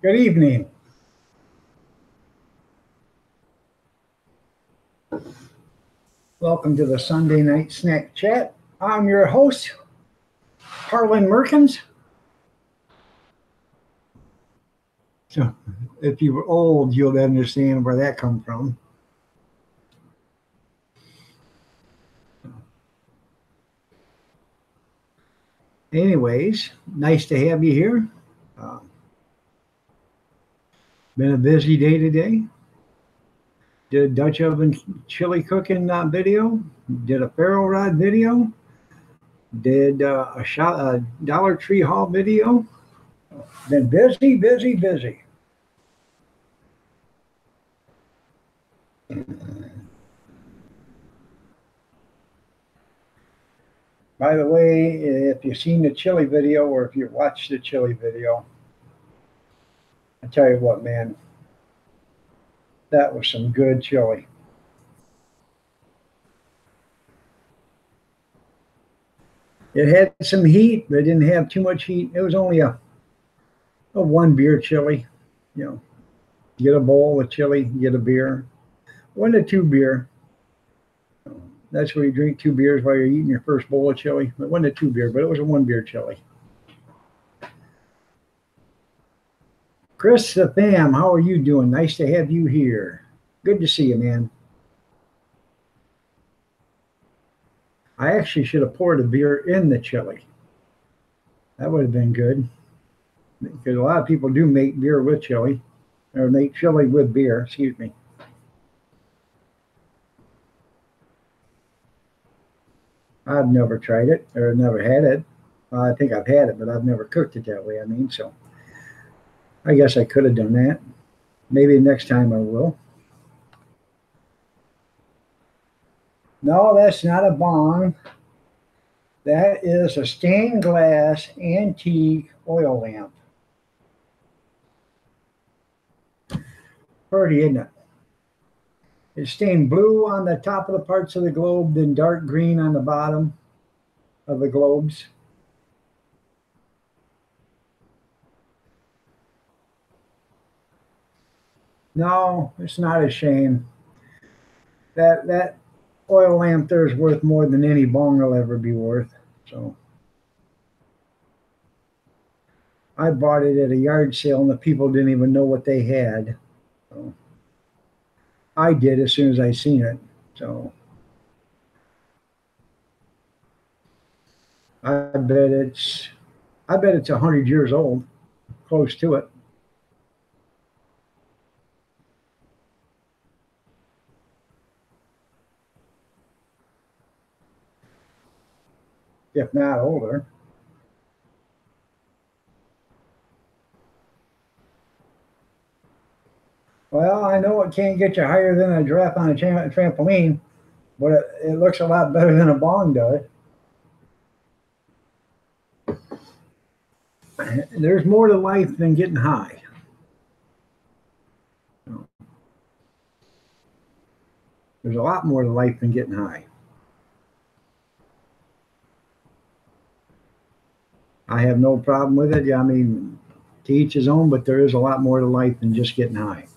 Good evening. Welcome to the Sunday Night Snack Chat. I'm your host, Harlan Merkins. So, if you were old, you'll understand where that comes from. Anyways, nice to have you here. Uh, Been a busy day today. Did a Dutch oven chili cooking video. Did a ferro rod video. Did a Dollar Tree haul video. Been busy, busy, busy. By the way, if you've seen the chili video or if you watched the chili video, I tell you what, man, that was some good chili. It had some heat, but it didn't have too much heat. It was only a one beer chili. You know, get a bowl of chili, get a beer. 1 to 2 beer. That's where you drink 2 beers while you're eating your first bowl of chili. But 1 to 2 beer, but it was a 1 beer chili. Chris the fam, how are you doing? Nice to have you here. Good to see you, man. I actually should have poured a beer in the chili. That would have been good. Because a lot of people do make beer with chili, or make chili with beer, excuse me. I've never tried it or never had it. I think I've had it, but I've never cooked it that way. So I guess I could have done that. Maybe next time I will. No, that's not a bong. That is a stained glass antique oil lamp. Pretty, isn't it? It's stained blue on the top of the parts of the globe, then dark green on the bottom of the globes. No, it's not a shame. That oil lamp there is worth more than any bong will ever be worth. So I bought it at a yard sale and the people didn't even know what they had. So I did as soon as I seen it. So I bet it's I bet it's 100 years old, close to it. If not older. Well, I know it can't get you higher than a giraffe on a trampoline, but it looks a lot better than a bong does. There's more to life than getting high. There's a lot more to life than getting high. I have no problem with it. Yeah, I mean, to each his own, but there is a lot more to life than just getting high.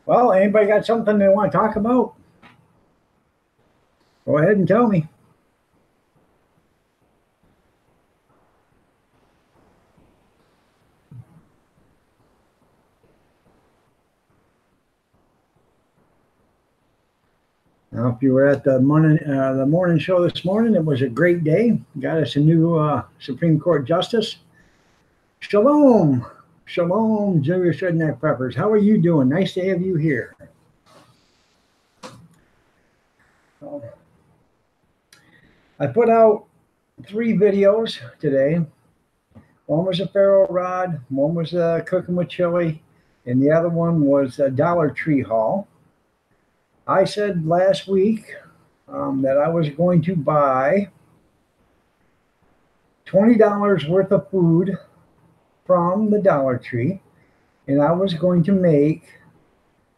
Well, anybody got something they want to talk about? Go ahead and tell me. Now, if you were at the morning show this morning, it was a great day. Got us a new Supreme Court justice. Shalom, shalom, Jewish redneck peppers. How are you doing? Nice to have you here. I put out 3 videos today. One was a Ferro Rod, one was cooking with chili, and the other one was a Dollar Tree haul. I said last week that I was going to buy $20 worth of food from the Dollar Tree, and I was going to make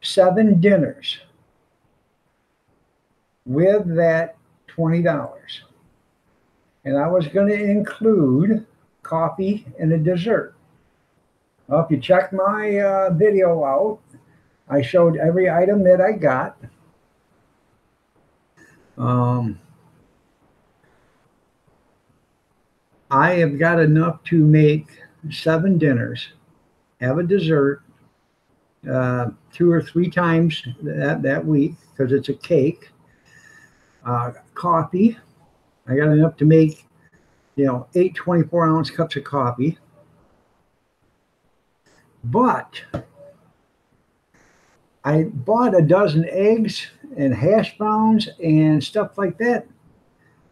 7 dinners with that $20. And I was going to include coffee and a dessert. Well, if you check my video out, I showed every item that I got. I have got enough to make 7 dinners, have a dessert 2 or 3 times that week because it's a cake. Coffee, I got enough to make 8 24-ounce cups of coffee. But I bought a dozen eggs and hash browns and stuff like that,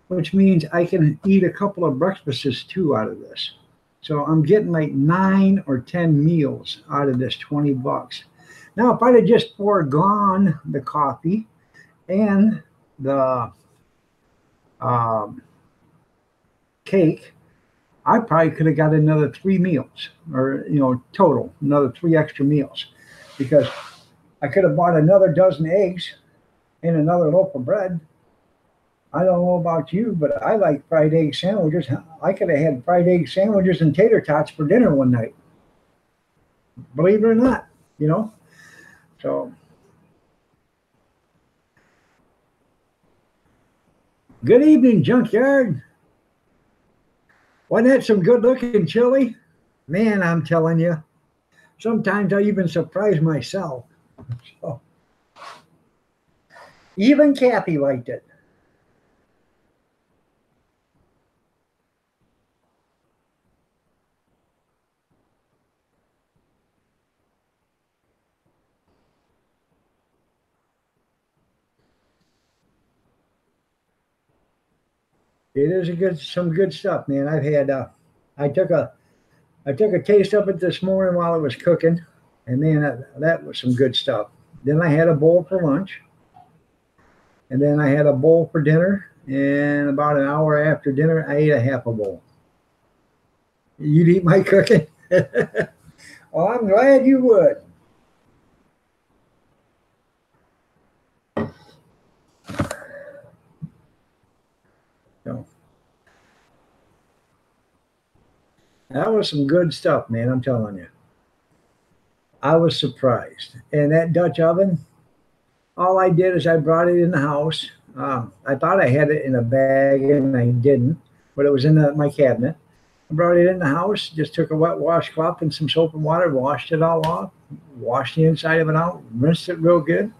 which means I can eat a couple of breakfasts too out of this. So I'm getting like 9 or 10 meals out of this $20. Now, if I'd have just foregone the coffee and the cake, I probably could have got another 3 meals, or total another 3 extra meals, because I could have bought another dozen eggs and another loaf of bread. I don't know about you, but I like fried egg sandwiches. I could have had fried egg sandwiches and tater tots for dinner one night. Believe it or not, So, good evening, Junkyard. Wasn't that some good-looking chili? Man, I'm telling you, sometimes I even surprise myself. So, even Kathy liked it. It is some good stuff, man. I've had I took a taste of it this morning while it was cooking, and man, that was some good stuff. Then I had a bowl for lunch, and then I had a bowl for dinner, and about an hour after dinner, I ate a half a bowl. You'd eat my cooking? Well, I'm glad you would. So, that was some good stuff, man. I'm telling you. I was surprised. And that Dutch oven, all I did is I brought it in the house. I thought I had it in a bag, and I didn't, but it was in my cabinet. I brought it in the house, just took a wet washcloth and some soap and water, washed it all off, washed the inside of it out, rinsed it real good.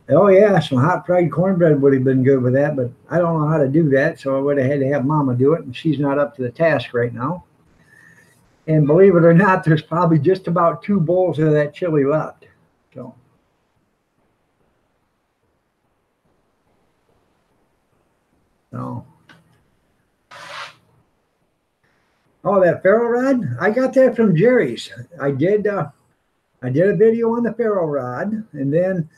Oh yeah, some hot fried cornbread would have been good with that, but I don't know how to do that, so I would have had to have Mama do it, and she's not up to the task right now. And believe it or not, there's probably just about 2 bowls of that chili left. So, no. Oh, that Ferro Rod, I got that from Jerry's. I did a video on the Ferro Rod, and then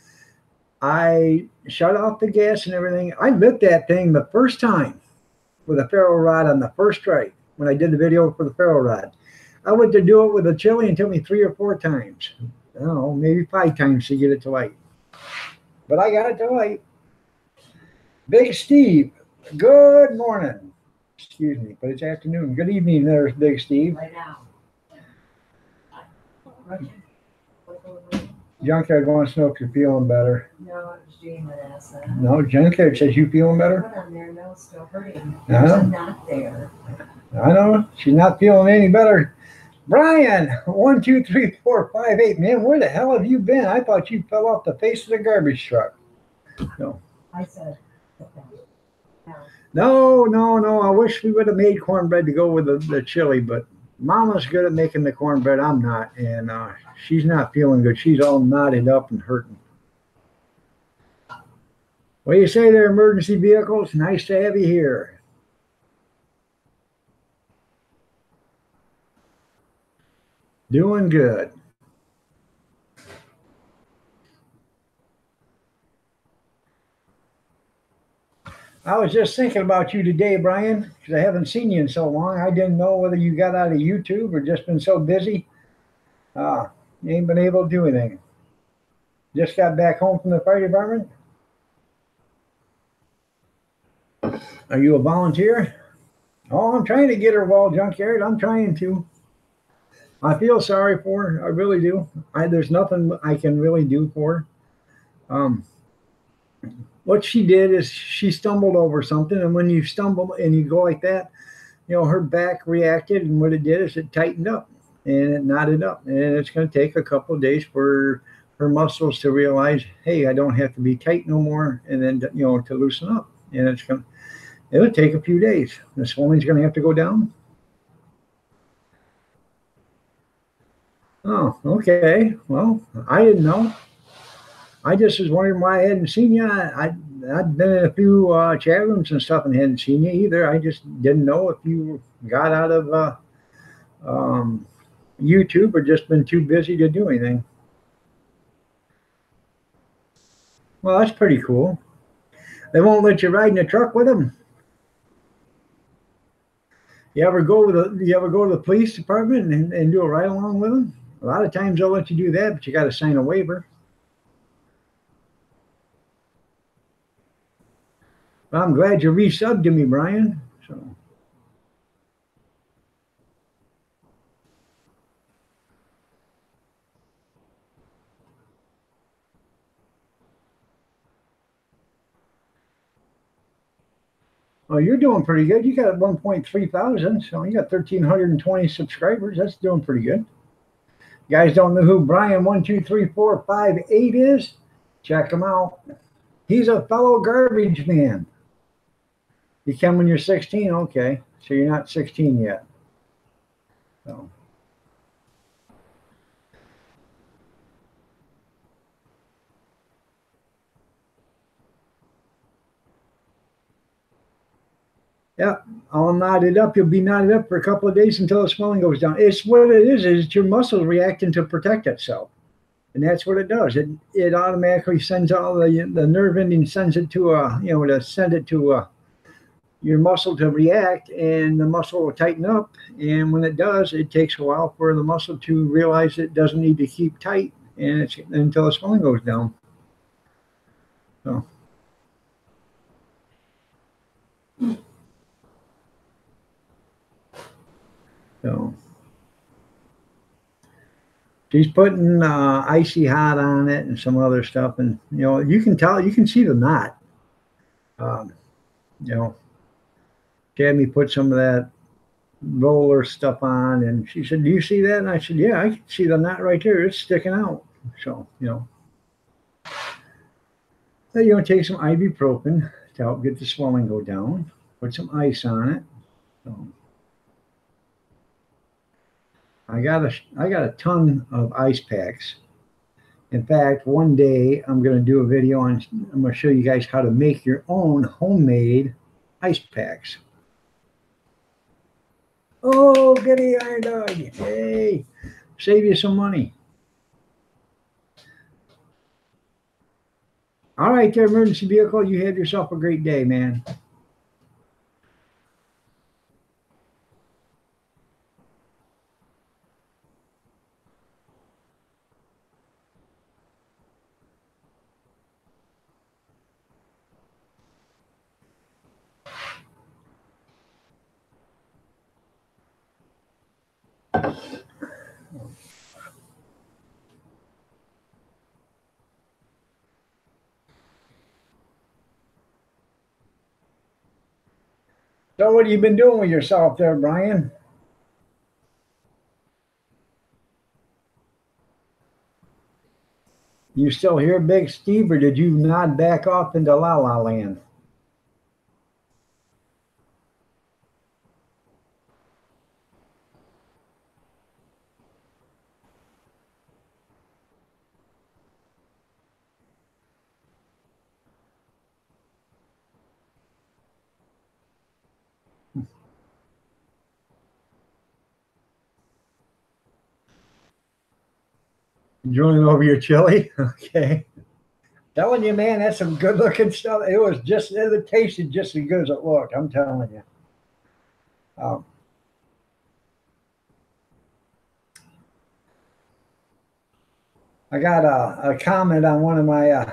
I shut off the gas and everything. I lit that thing the first time with a Ferro Rod on the first try when I did the video for the Ferro Rod. I went to do it with a chili and it took me 3 or 4 times. I don't know, maybe 5 times to get it to light. But I got it to light. Big Steve, good morning. Excuse me, but it's afternoon. Good evening there, Big Steve. Right now. Junkyard wants to know if you're feeling better. No, it was Jean that asked that. No, Junkyard says you feeling better. Put on there, no, still hurting. There's a knot there. I know, she's not feeling any better. Brian, 1, 2, 3, 4, 5, 8. Man, where the hell have you been? I thought you fell off the face of the garbage truck. No. I said, No. I wish we would have made cornbread to go with the chili, but Mama's good at making the cornbread. I'm not, and she's not feeling good. She's all knotted up and hurting. What do you say there, emergency vehicles? Nice to have you here. Doing good. I was just thinking about you today, Brian, because I haven't seen you in so long. I didn't know whether you got out of YouTube or just been so busy. You ain't been able to do anything. Just got back home from the fire department. Are you a volunteer? Oh, I'm trying to get her wall junkyard. I'm trying to. I feel sorry for her. I really do. There's nothing I can really do for her. What she did is she stumbled over something, and when you stumble and you go like that, her back reacted, and what it did is it tightened up and it knotted up, and it's going to take a couple of days for her muscles to realize, hey, I don't have to be tight no more, and then to loosen up, and it'll take a few days. The swelling's going to have to go down. Oh, okay. Well, I didn't know. I just was wondering why I hadn't seen you. I'd been in a few chat rooms and stuff and hadn't seen you either. I just didn't know if you got out of YouTube or just been too busy to do anything. Well, that's pretty cool. They won't let you ride in a truck with them. You ever go to the police department and do a ride along with them? A lot of times they'll let you do that, but you got to sign a waiver. Well, I'm glad you resubbed to me, Brian. So. Oh, you're doing pretty good. You got 1.3 thousand, so you got 1,320 subscribers. That's doing pretty good. You guys don't know who Brian123458 is? Check him out. He's a fellow garbage man. You come when you're 16? Okay, so you're not 16 yet. So. Yeah, all knotted up. You'll be knotted up for a couple of days until the swelling goes down. It's what it is your muscles reacting to protect itself. And that's what it does. It automatically sends all the nerve ending sends it to to send it to your muscle to react, and the muscle will tighten up. And when it does, it takes a while for the muscle to realize it doesn't need to keep tight, and it's until the swelling goes down. So. So. She's putting icy hot on it and some other stuff, and you can tell, you can see the knot. She had me put some of that roller stuff on, and she said, "Do you see that?" And I said, "Yeah, I can see the knot right there. It's sticking out." So then take some ibuprofen to help get the swelling go down. Put some ice on it. So I got a ton of ice packs. In fact, one day I'm going to do a video on. I'm going to show you guys how to make your own homemade ice packs. Oh, goody, Iron Dog! Hey, save you some money. All right, there, emergency vehicle. You have yourself a great day, man. So what have you been doing with yourself there, Brian? You still here, Big Steve, or did you nod back off into La La Land? Drooling over your chili? Okay. Telling you, man, that's some good looking stuff. It tasted just as good as it looked. I'm telling you. Um, I got a comment on one of my,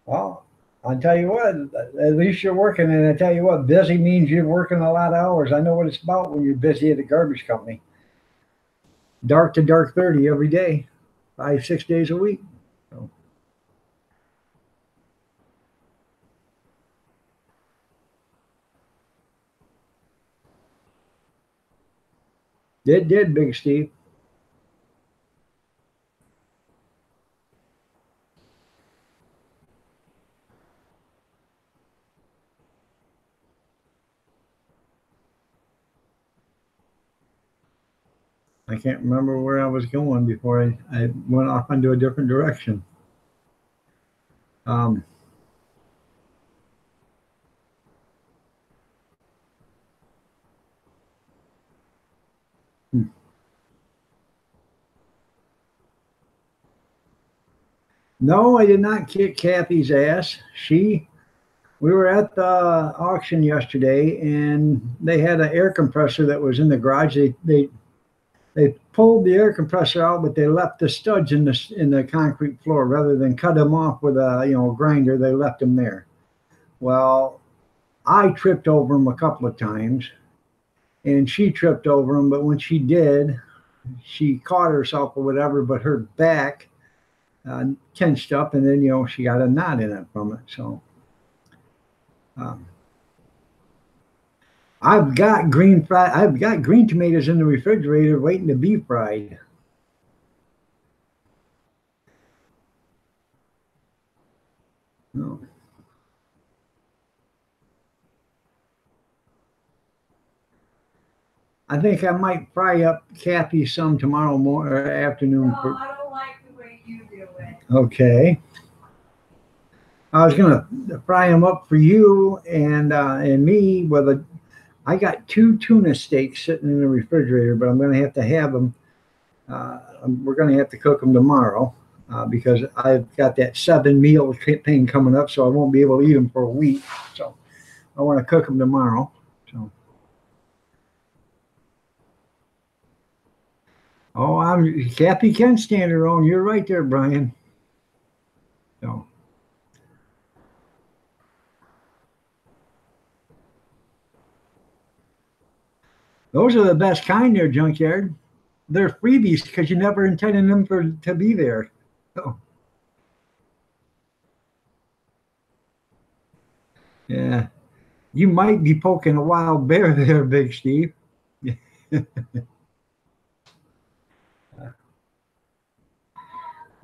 well, I'll tell you what, at least you're working. And I tell you what, busy means you're working a lot of hours. I know what it's about when you're busy at a garbage company. Dark to dark 30 every day, 5, 6 days a week. So. It did, Big Steve. I can't remember where I was going before I went off into a different direction. Um, no, I did not kick Kathy's ass. We were at the auction yesterday, and they had an air compressor that was in the garage. They pulled the air compressor out, but they left the studs in the concrete floor rather than cut them off with a grinder. They left them there. Well, I tripped over them a couple of times, and she tripped over them. But when she did, she caught herself or whatever, but her back tensed up, and then she got a knot in it from it. So. Um, I've got green tomatoes in the refrigerator waiting to be fried. No. I think I might fry up Kathy some tomorrow morning or afternoon. No, I don't like the way you do it. Okay. I was gonna fry them up for you and me I got 2 tuna steaks sitting in the refrigerator, but I'm gonna have them. We're gonna have to cook them tomorrow because I've got that 7-meal thing coming up, so I won't be able to eat them for a week. So I want to cook them tomorrow. So. Oh, Kathy can stand her own. You're right there, Brian. So. Those are the best kind there, Junkyard. They're freebies because you never intended them to be there. So. Yeah. You might be poking a wild bear there, Big Steve.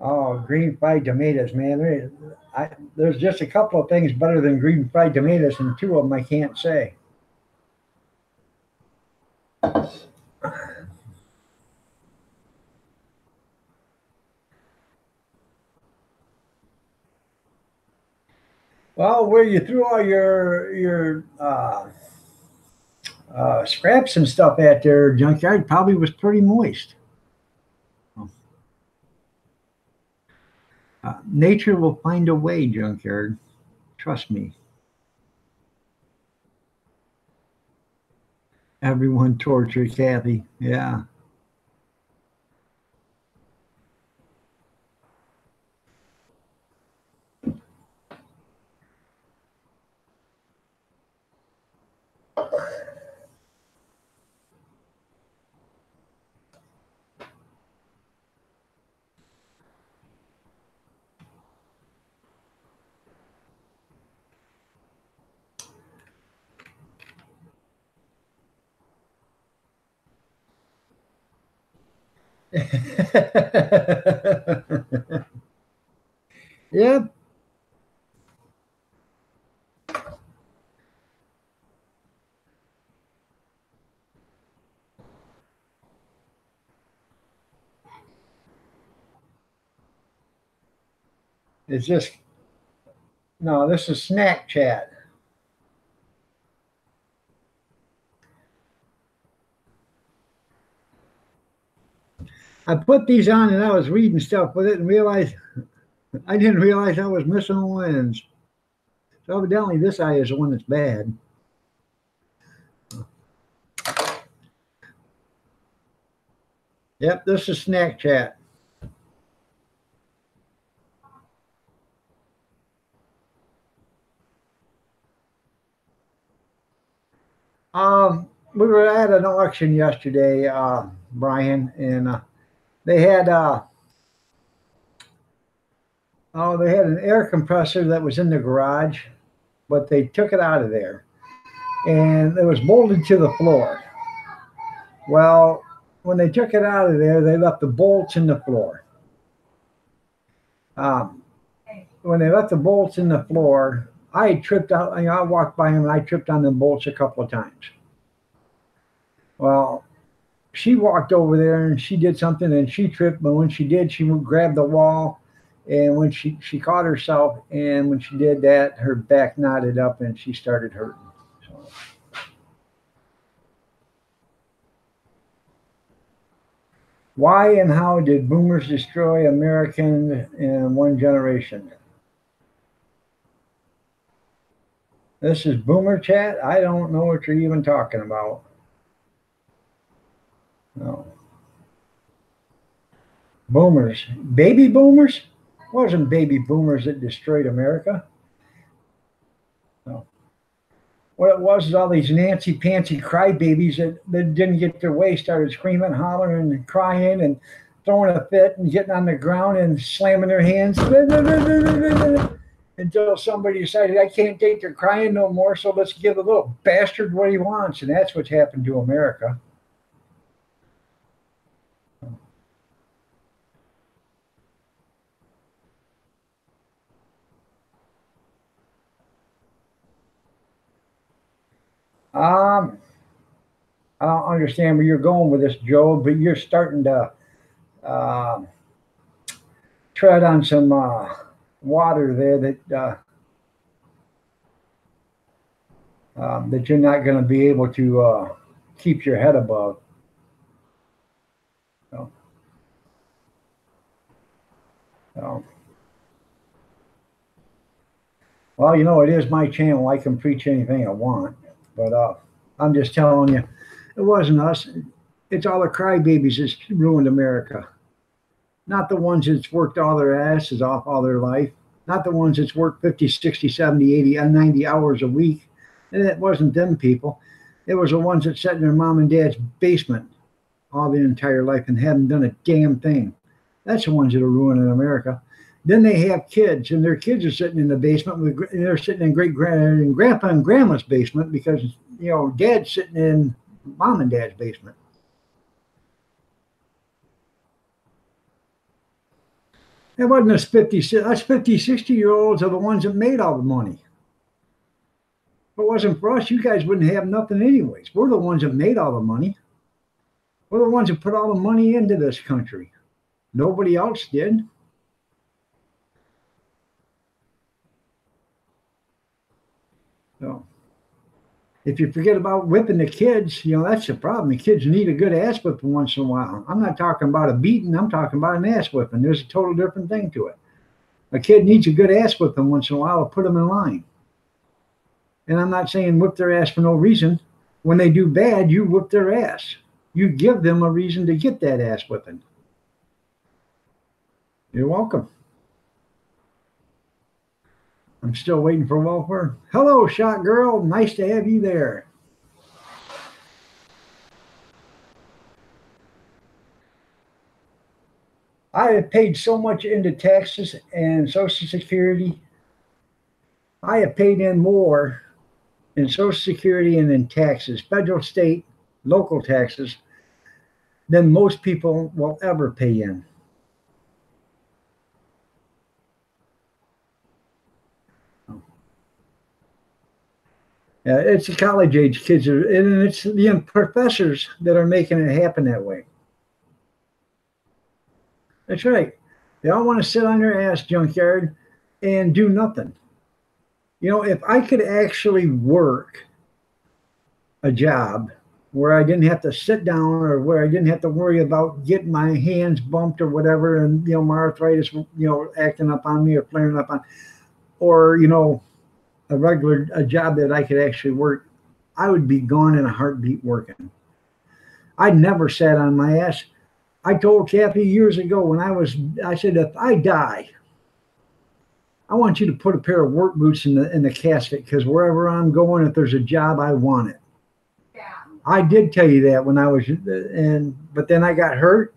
Oh, green fried tomatoes, man. There's just a couple of things better than green fried tomatoes, and 2 of them I can't say. Well, where you threw all your scraps and stuff at there, Junkyard, probably was pretty moist. Nature will find a way, Junkyard. Trust me. Everyone tortured Kathy. Yeah. Yep. It's just no. This is snack chat. I put these on and I was reading stuff with it and realized I didn't realize I was missing a lens. So evidently this eye is the one that's bad. Yep, this is Snack Chat. We were at an auction yesterday, Brian, and they had they had an air compressor that was in the garage, but they took it out of there, and it was bolted to the floor. Well, when they took it out of there, they left the bolts in the floor. When they left the bolts in the floor, I tripped out. I walked by them and I tripped on the bolts a couple of times. Well, she walked over there and she did something and she tripped, but when she did, she grabbed the wall, and when she caught herself, and when she did that, her back knotted up and she started hurting. So. Why and how did boomers destroy American in one generation? This is Boomer Chat. I don't know what you're even talking about. No. Boomers. Baby boomers? It wasn't baby boomers that destroyed America. No. What it was is all these Nancy Pantsy crybabies that didn't get their way started screaming, hollering, and crying, and throwing a fit, and getting on the ground and slamming their hands until somebody decided, I can't take their crying no more, so let's give the little bastard what he wants. And that's what's happened to America. I don't understand where you're going with this, Joe, but you're starting to tread on some water there that you're not going to be able to keep your head above. So, well, you know, it is my channel. I can preach anything I want, but I'm just telling you, it wasn't us. It's all the crybabies that's ruined America. Not the ones that's worked all their asses off all their life. Not the ones that's worked 50, 60, 70, 80, and 90 hours a week. And it wasn't them people. It was the ones that sat in their mom and dad's basement all their entire life and haven't done a damn thing. That's the ones that are ruining America. Then they have kids, and their kids are sitting in the basement. They're sitting in grandpa and grandma's basement because, you know, dad's sitting in mom and dad's basement. It wasn't us 50, 60-year-olds are the ones that made all the money. If it wasn't for us, you guys wouldn't have nothing anyways. We're the ones that made all the money. We're the ones that put all the money into this country. Nobody else did. So, if you forget about whipping the kids, you know, that's the problem. The kids need a good ass whipping once in a while. I'm not talking about a beating. I'm talking about an ass whipping. There's a total different thing to it. A kid needs a good ass whipping once in a while to put them in line. And I'm not saying whip their ass for no reason. When they do bad, you whip their ass. You give them a reason to get that ass whipping. You're welcome. I'm still waiting for welfare. Hello, Shot Girl. Nice to have you there. I have paid so much into taxes and Social Security. I have paid in more in Social Security and in taxes, federal, state, local taxes, than most people will ever pay in. It's the college age kids, and it's the professors that are making it happen that way. That's right. They all want to sit on their ass, junkyard, and do nothing. You know, if I could actually work a job where I didn't have to sit down or where I didn't have to worry about getting my hands bumped or whatever, and my arthritis, acting up on me or flaring up on, or a job that I could actually work, I would be gone in a heartbeat working. I never sat on my ass. I told Kathy years ago when I said, if I die, I want you to put a pair of work boots in the casket, because wherever I'm going, if there's a job, I want it. Yeah. I did tell you that when I was, but then I got hurt,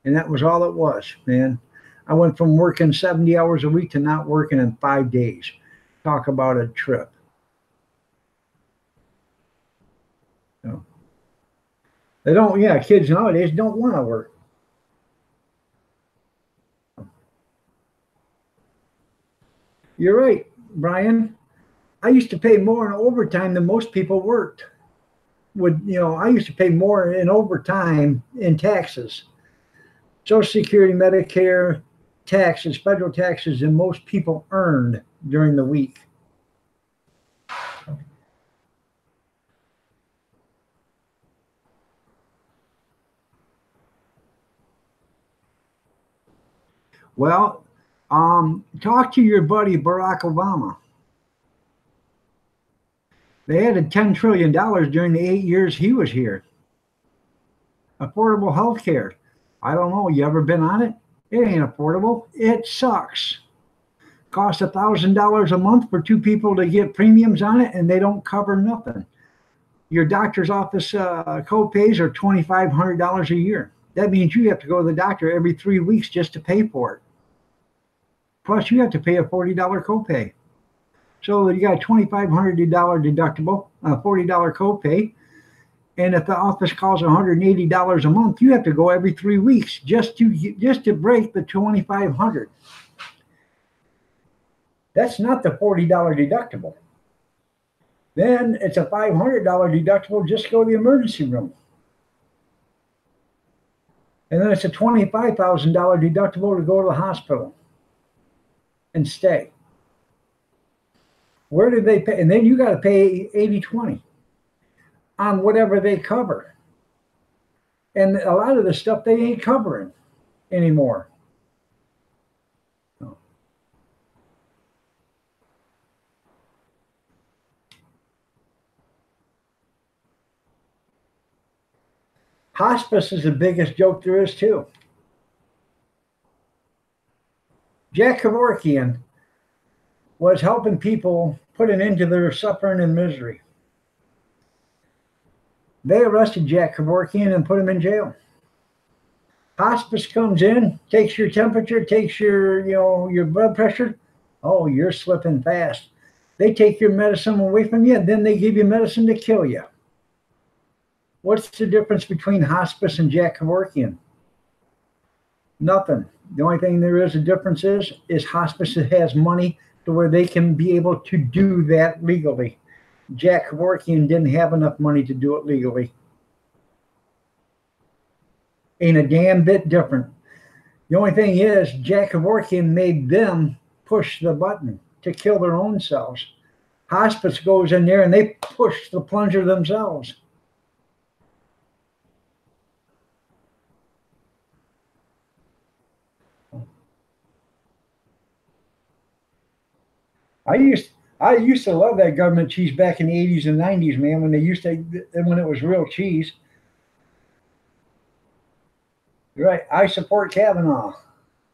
and that was all it was, man. I went from working 70 hours a week to not working in 5 days. Talk about a trip. So, they don't, yeah, kids nowadays don't want to work. You're right, Brian. I used to pay more in overtime than most people worked. I used to pay more in overtime in taxes, Social Security, Medicare, taxes, federal taxes than most people earned during the week. Well, talk to your buddy Barack Obama. They added $10 trillion during the 8 years he was here. Affordable health care. I don't know. You ever been on it? It ain't affordable. It sucks. Costs $1,000 a month for two people to get premiums on it, and they don't cover nothing. Your doctor's office co-pays are $2,500 a year. That means you have to go to the doctor every 3 weeks just to pay for it. Plus, you have to pay a $40 copay. So you got a $2,500 deductible, a $40 copay, and if the office calls $180 a month, you have to go every 3 weeks just to break the $2,500. That's not the $40 deductible. Then it's a $500 deductible just to go to the emergency room. And then it's a $25,000 deductible to go to the hospital and stay. Where did they pay? And then you got to pay 80/20 on whatever they cover. And a lot of the stuff they ain't covering anymore. Hospice is the biggest joke there is, too. Jack Kevorkian was helping people put an end to their suffering and misery. They arrested Jack Kevorkian and put him in jail. Hospice comes in, takes your temperature, takes your blood pressure. Oh, you're slipping fast. They take your medicine away from you, and then they give you medicine to kill you. What's the difference between hospice and Jack Kevorkian? Nothing. The only thing there is a difference is hospice has money to where they can be able to do that legally. Jack Kevorkian didn't have enough money to do it legally. Ain't a damn bit different. The only thing is Jack Kevorkian made them push the button to kill their own selves. Hospice goes in there and they push the plunger themselves. I used to love that government cheese back in the 80s and 90s, man, when it was real cheese. You're right. I support Kavanaugh.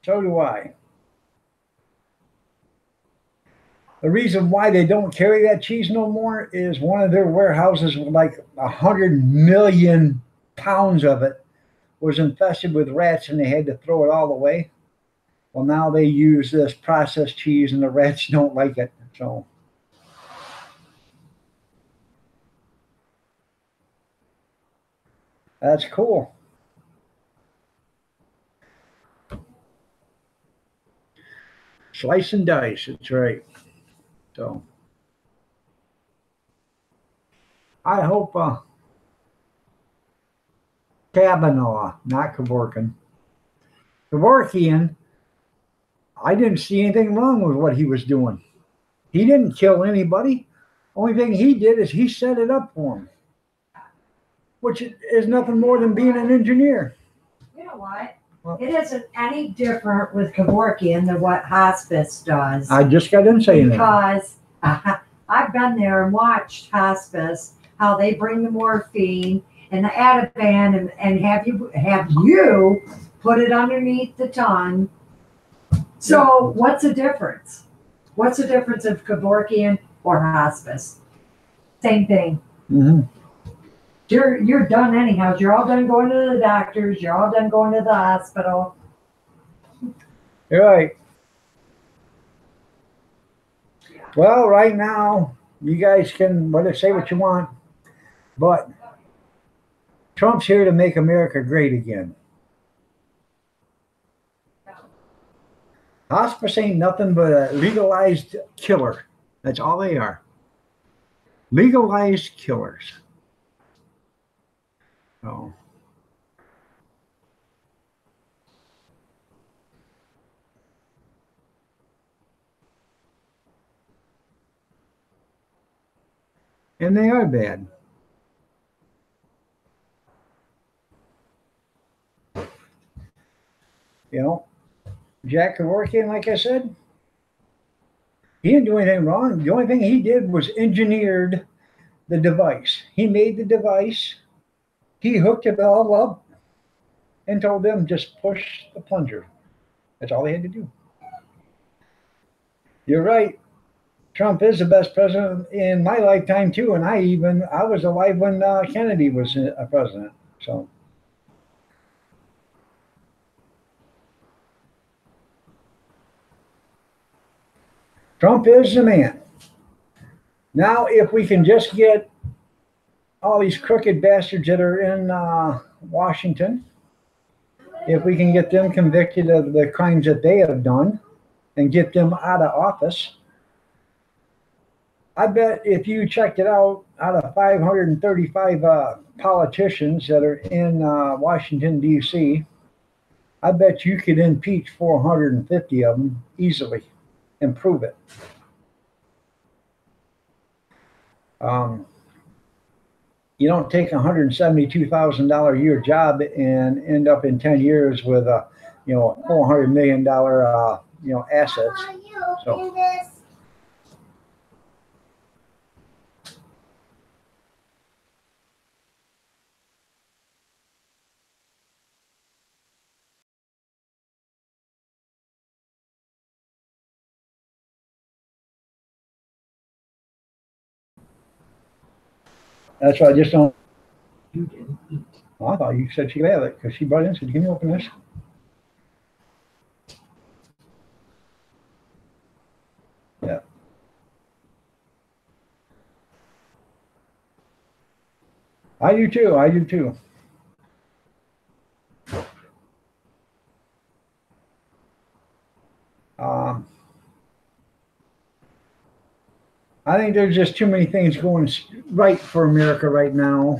So do I. The reason why they don't carry that cheese no more is one of their warehouses with like 100 million pounds of it was infested with rats, and they had to throw it all away. Well, now they use this processed cheese, and the rats don't like it. So that's cool. Slice and dice. That's right. So I hope Kavanaugh, not Kevorkian. Kevorkian, I didn't see anything wrong with what he was doing. He didn't kill anybody. Only thing he did is he set it up for him. which is nothing more than being an engineer. You know what? Well, It isn't any different with Kevorkian than what hospice does. I just got in saying that. Because I've been there and watched hospice, how they bring the morphine and the Ativan and have you put it underneath the tongue. So what's the difference? What's the difference of Kevorkian or hospice? Same thing. Mm-hmm. You're done anyhow. You're all done going to the doctors. You're all done going to the hospital. You're right. Well, right now, you guys can say what you want, but Trump's here to make America great again. Hospice ain't nothing but a legalized killer. That's all they are. Legalized killers. Oh. And they are bad. You know, Jack Kevorkian, like I said, he didn't do anything wrong. The only thing he did was engineered the device. He made the device. He hooked it all up and told them just push the plunger. That's all they had to do. You're right. Trump is the best president in my lifetime too, and I was alive when Kennedy was a president. So. Trump is the man. Now, if we can just get all these crooked bastards that are in Washington, if we can get them convicted of the crimes that they have done and get them out of office, I bet if you checked it out of 535 politicians that are in Washington, D.C., I bet you could impeach 450 of them easily and prove it. You don't take $172,000 a year job and end up in 10 years with a $400 million assets. So. That's why I just don't. You didn't eat. Well, I thought you said she could have it because she brought it in and said, "Can you open this?" Yeah. I do too. I do too. I think there's just too many things going right for America right now.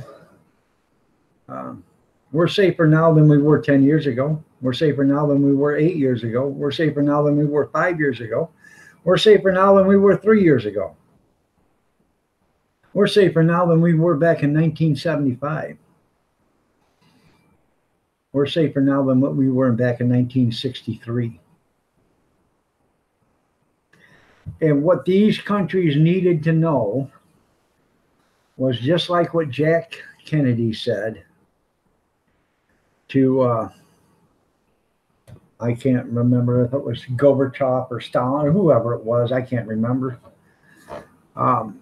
We're safer now than we were 10 years ago. We're safer now than we were 8 years ago. We're safer now than we were 5 years ago. We're safer now than we were 3 years ago. We're safer now than we were back in 1975. We're safer now than what we were back in 1963. And what these countries needed to know was just like what Jack Kennedy said to, I can't remember if it was Gorbachev or Stalin or whoever it was, I can't remember. But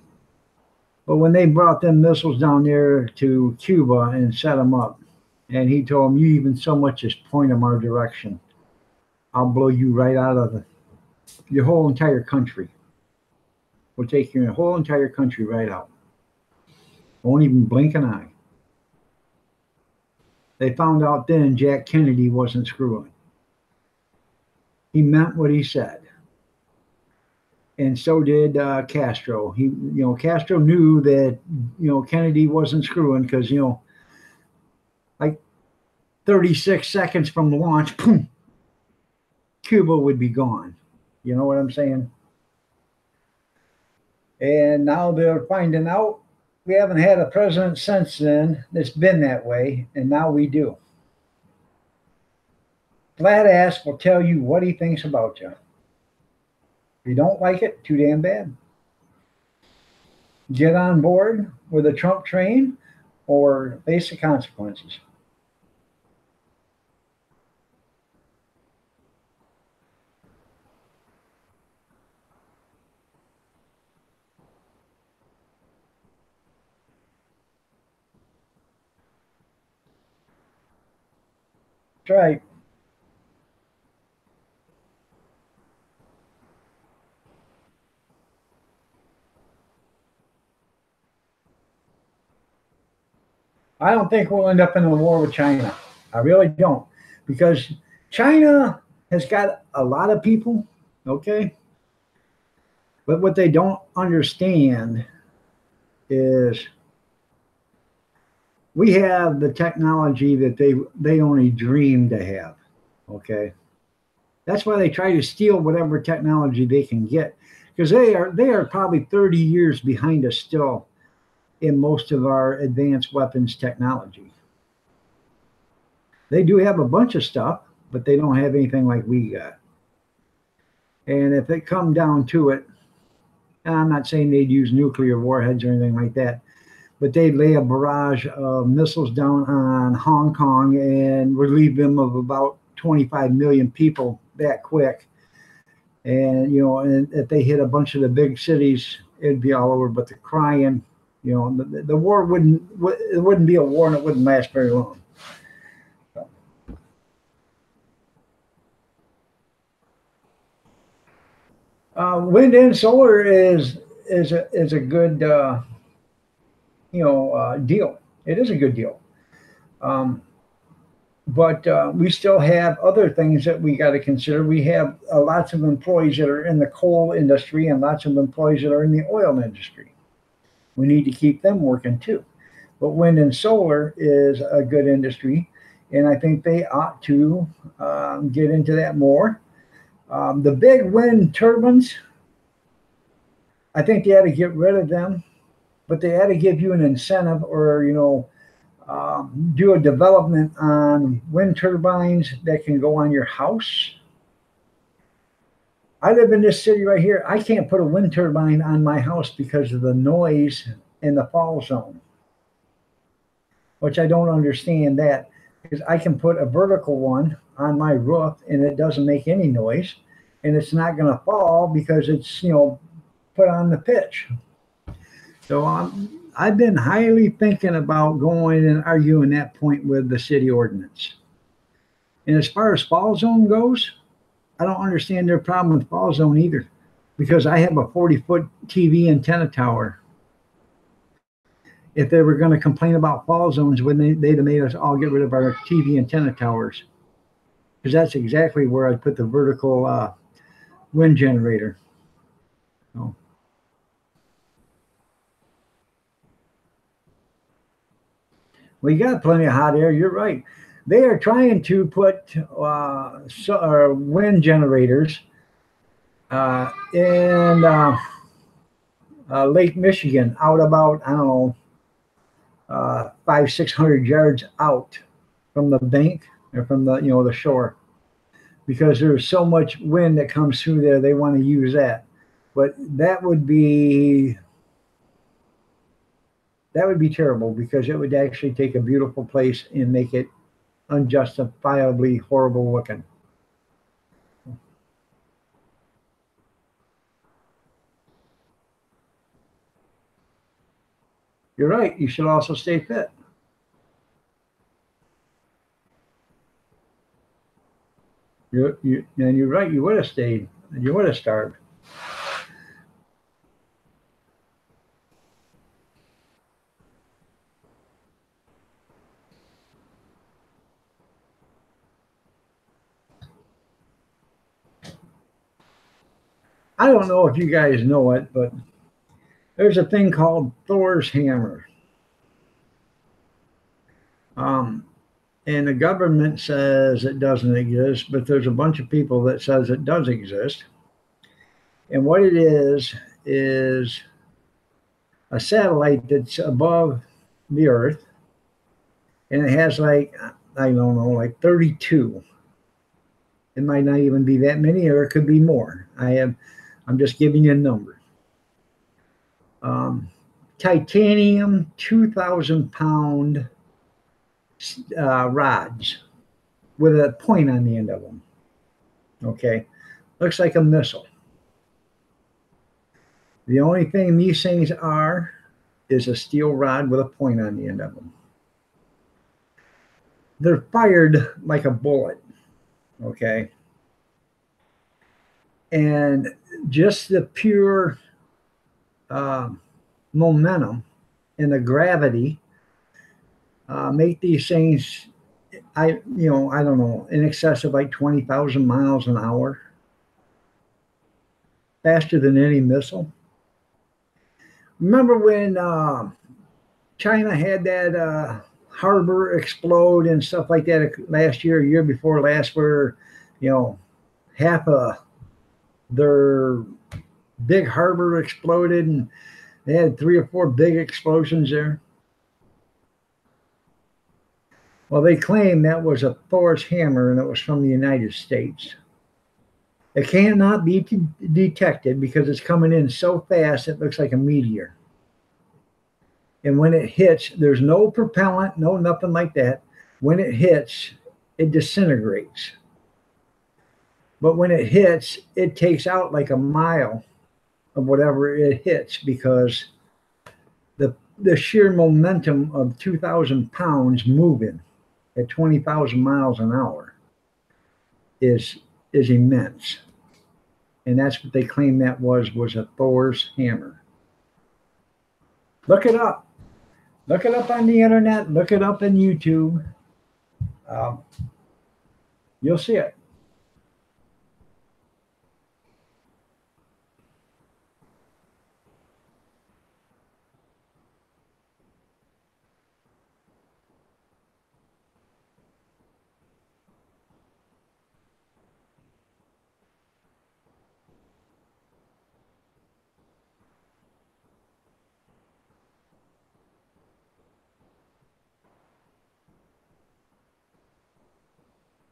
when they brought them missiles down there to Cuba and set them up, and he told them, "You even so much as point them our direction, I'll blow you right out of your whole entire country. We'll take your whole entire country right out. Won't even blink an eye." They found out then Jack Kennedy wasn't screwing. He meant what he said. And so did Castro. Castro knew that, Kennedy wasn't screwing because, like 36 seconds from the launch, boom, Cuba would be gone. You know what I'm saying? And now they're finding out we haven't had a president since then that's been that way, and now we do. Flat ass will tell you what he thinks about you. If you don't like it, too damn bad. Get on board with the Trump train or face the consequences. That's right. I don't think we'll end up in a war with China. I really don't. Because China has got a lot of people, okay? But what they don't understand is we have the technology that they only dream to have, okay? That's why they try to steal whatever technology they can get, because they are probably 30 years behind us still in most of our advanced weapons technology. They do have a bunch of stuff, but they don't have anything like we got. And if it come down to it, and I'm not saying they'd use nuclear warheads or anything like that, but they'd lay a barrage of missiles down on Hong Kong and relieve them of about 25 million people that quick. And, you know, and if they hit a bunch of the big cities, it'd be all over. But the crying, you know, the war it wouldn't be a war, and it wouldn't last very long. Wind and solar is a good deal. It is a good deal. But we still have other things that we got to consider. We have lots of employees that are in the coal industry and lots of employees that are in the oil industry. We need to keep them working too. But wind and solar is a good industry, and I think they ought to get into that more. The big wind turbines, I think they ought to get rid of them, but they ought to give you an incentive, or, you know, do a development on wind turbines that can go on your house. I live in this city right here. I can't put a wind turbine on my house because of the noise in the fall zone, which I don't understand that, because I can put a vertical one on my roof and it doesn't make any noise, and it's not going to fall because it's, you know, put on the pitch. So I've been highly thinking about going and arguing that point with the city ordinance. And as far as fall zone goes, I don't understand their problem with fall zone either, because I have a 40-foot TV antenna tower. If they were going to complain about fall zones, they'd have made us all get rid of our TV antenna towers, because that's exactly where I'd put the vertical wind generator. So. We got plenty of hot air. You're right. They are trying to put wind generators in Lake Michigan, out about, I don't know, 500-600 yards out from the bank, or from the, you know, the shore, because there's so much wind that comes through there. They want to use that, but that would be terrible, because it would actually take a beautiful place and make it unjustifiably horrible looking. You're right. You should also stay fit. And you're right. You would have stayed, and you would have starved. I don't know if you guys know it, but there's a thing called Thor's hammer. And the government says it doesn't exist, but there's a bunch of people that says it does exist. And what it is a satellite that's above the Earth, and it has like, I don't know, like 32. It might not even be that many, or it could be more. I'm just giving you a number. Titanium 2,000 pound rods with a point on the end of them. Okay, looks like a missile. The only thing these things are is a steel rod with a point on the end of them. They're fired like a bullet. Okay, and just the pure momentum and the gravity make these things, I don't know, in excess of like 20,000 miles an hour, faster than any missile. Remember when China had that harbor explode and stuff like that last year, a year before last, where half of their big harbor exploded, and they had 3 or 4 big explosions there. Well, they claim that was a Thor's hammer, and it was from the United States. It cannot be detected because it's coming in so fast it looks like a meteor. And when it hits, there's no propellant, no nothing like that. When it hits, it disintegrates. But when it hits, it takes out like a mile of whatever it hits, because the sheer momentum of 2,000 pounds moving at 20,000 miles an hour is immense. And that's what they claim that was a Thor's hammer. Look it up. Look it up on the internet. Look it up on YouTube. You'll see it.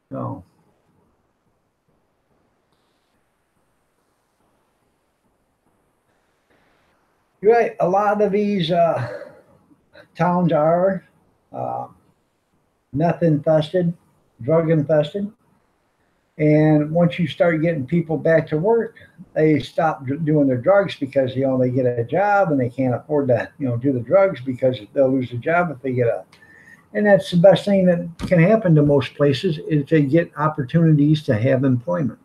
So, you're right. A lot of these towns are meth infested, drug infested. And once you start getting people back to work, they stop doing their drugs because they get a job, and they can't afford to do the drugs because they'll lose the job if they get a. And that's the best thing that can happen to most places, is to get opportunities to have employment.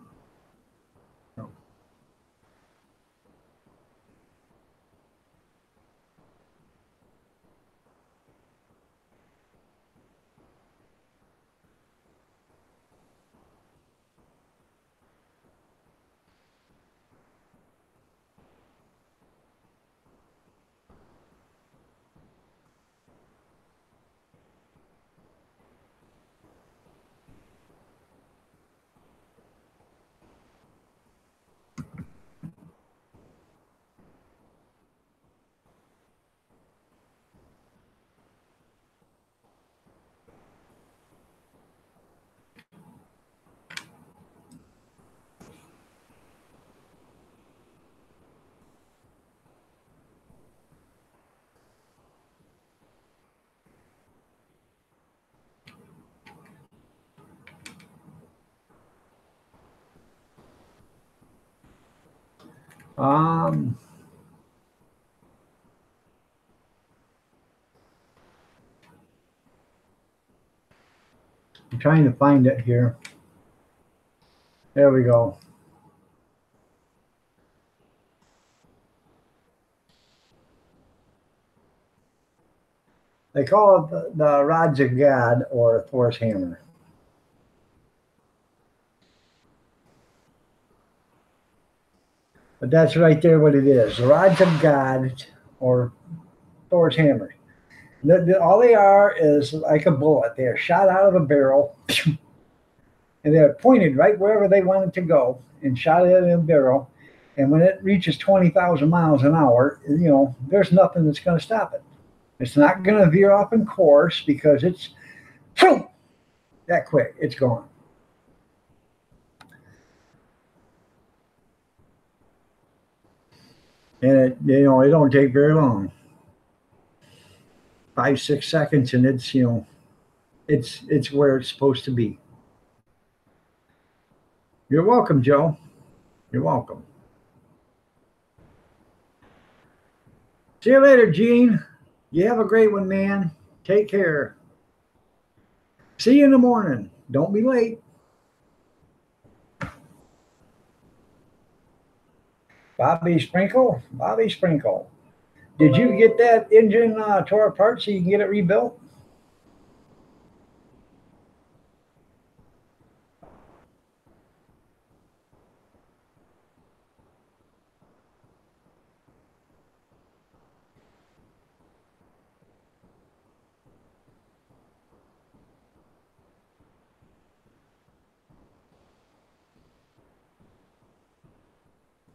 Um, I'm trying to find it here. There we go. They call it the rods of God, or Thor's hammer. But that's right there what it is. The rods of God, or Thor's hammer. All they are is like a bullet. They are shot out of a barrel, and they're pointed right wherever they wanted to go, and shot it in a barrel. And when it reaches 20,000 miles an hour, there's nothing that's going to stop it. It's not going to veer off in course because it's that quick. It's gone. And it don't take very long. 5, 6 seconds, and it's where it's supposed to be. You're welcome, Joe. You're welcome. See you later, Gene. You have a great one, man. Take care. See you in the morning. Don't be late. Bobby Sprinkle. Bobby Sprinkle. Did you get that engine tore apart so you can get it rebuilt?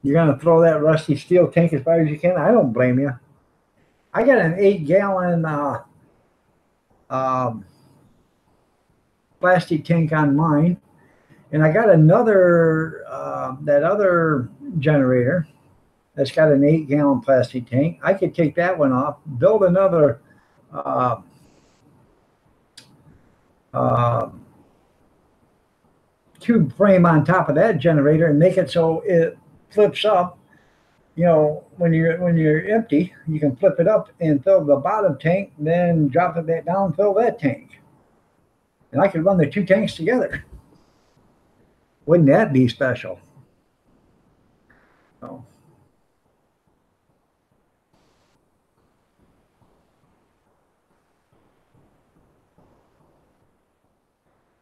You're going to throw that rusty steel tank as far as you can? I don't blame you. I got an 8-gallon plastic tank on mine, and I got another, that other generator that's got an 8-gallon plastic tank. I could take that one off, build another tube frame on top of that generator and make it so it flips up. When you're empty, you can flip it up and fill the bottom tank, then drop it back down, fill that tank. And I could run the two tanks together. Wouldn't that be special? Oh.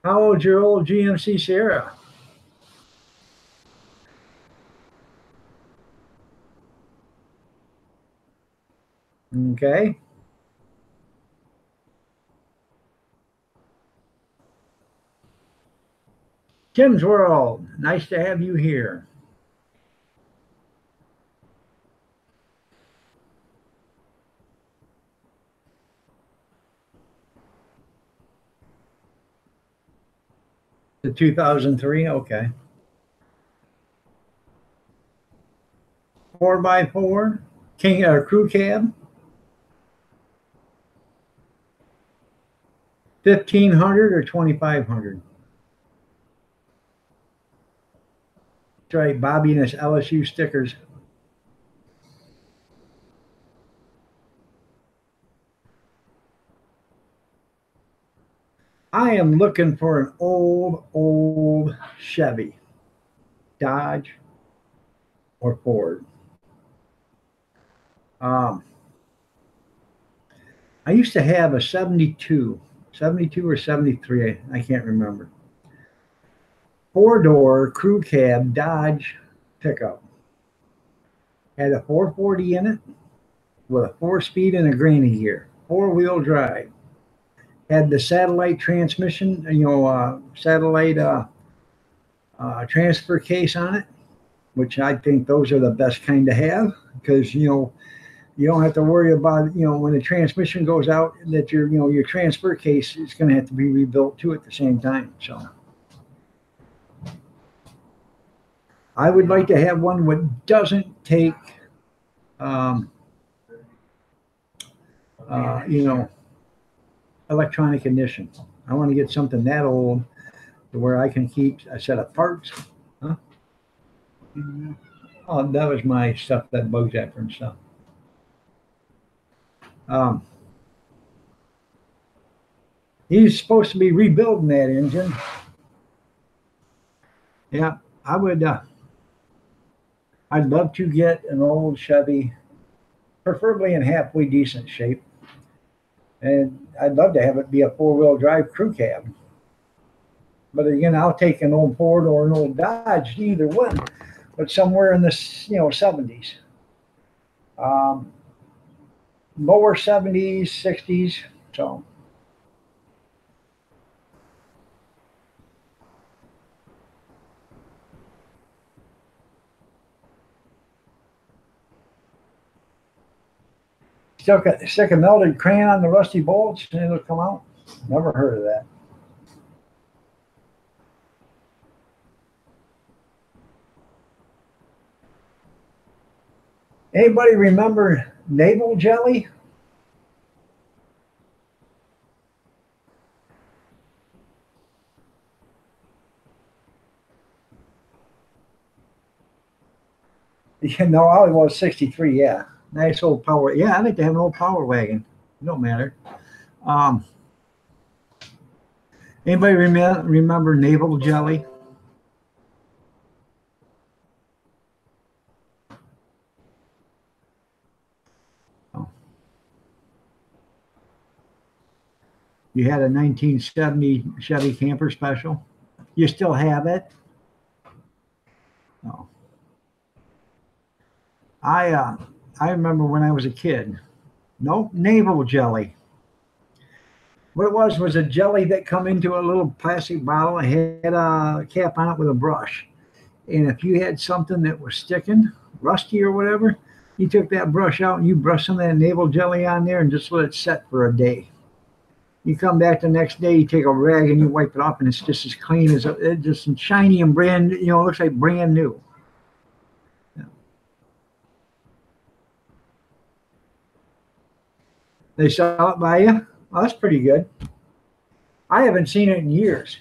How old's your old GMC Sierra? Okay. Tim's World, nice to have you here. The 2003, okay. 4x4, King crew cab. 1,500 or 2,500. That's right, Bobby and his LSU stickers. I am looking for an old Chevy, Dodge, or Ford. I used to have a 72 or 73, I can't remember. 4-door crew cab Dodge pickup. Had a 440 in it with a 4-speed and a granny gear, 4-wheel drive. Had the satellite transmission, satellite transfer case on it, which I think those are the best kind to have because you don't have to worry about when the transmission goes out that your transfer case is going to have to be rebuilt too at the same time. So I would like to have one that doesn't take electronic ignition. I want to get something that old to where I can keep a set of parts. Huh? Oh, that was my stuff that bugs after and stuff. He's supposed to be rebuilding that engine. Yeah, I would. I'd love to get an old Chevy, preferably in halfway decent shape, and I'd love to have it be a 4-wheel drive crew cab. But again, I'll take an old Ford or an old Dodge, either one, but somewhere in the 70s, lower 70s, 60s. So. Stick a melted crayon on the rusty bolts and it'll come out. Never heard of that. Anybody remember navel jelly? Yeah, no, I was 63, yeah. Nice old power. Yeah, I like to have an old power wagon. It don't matter. Um, Anybody remember navel jelly? Oh. You had a 1970 Chevy Camper Special. You still have it? Oh. I remember when I was a kid. Nope, navel jelly. What it was a jelly that come into a little plastic bottle. It had a cap on it with a brush. And if you had something that was sticking, rusty or whatever, you took that brush out and you brush some of that navel jelly on there and just let it set for a day. You come back the next day, you take a rag and you wipe it off, and it's just as clean as it's just shiny and brand. It looks like brand new. Yeah. They sell it by you. Oh, that's pretty good. I haven't seen it in years.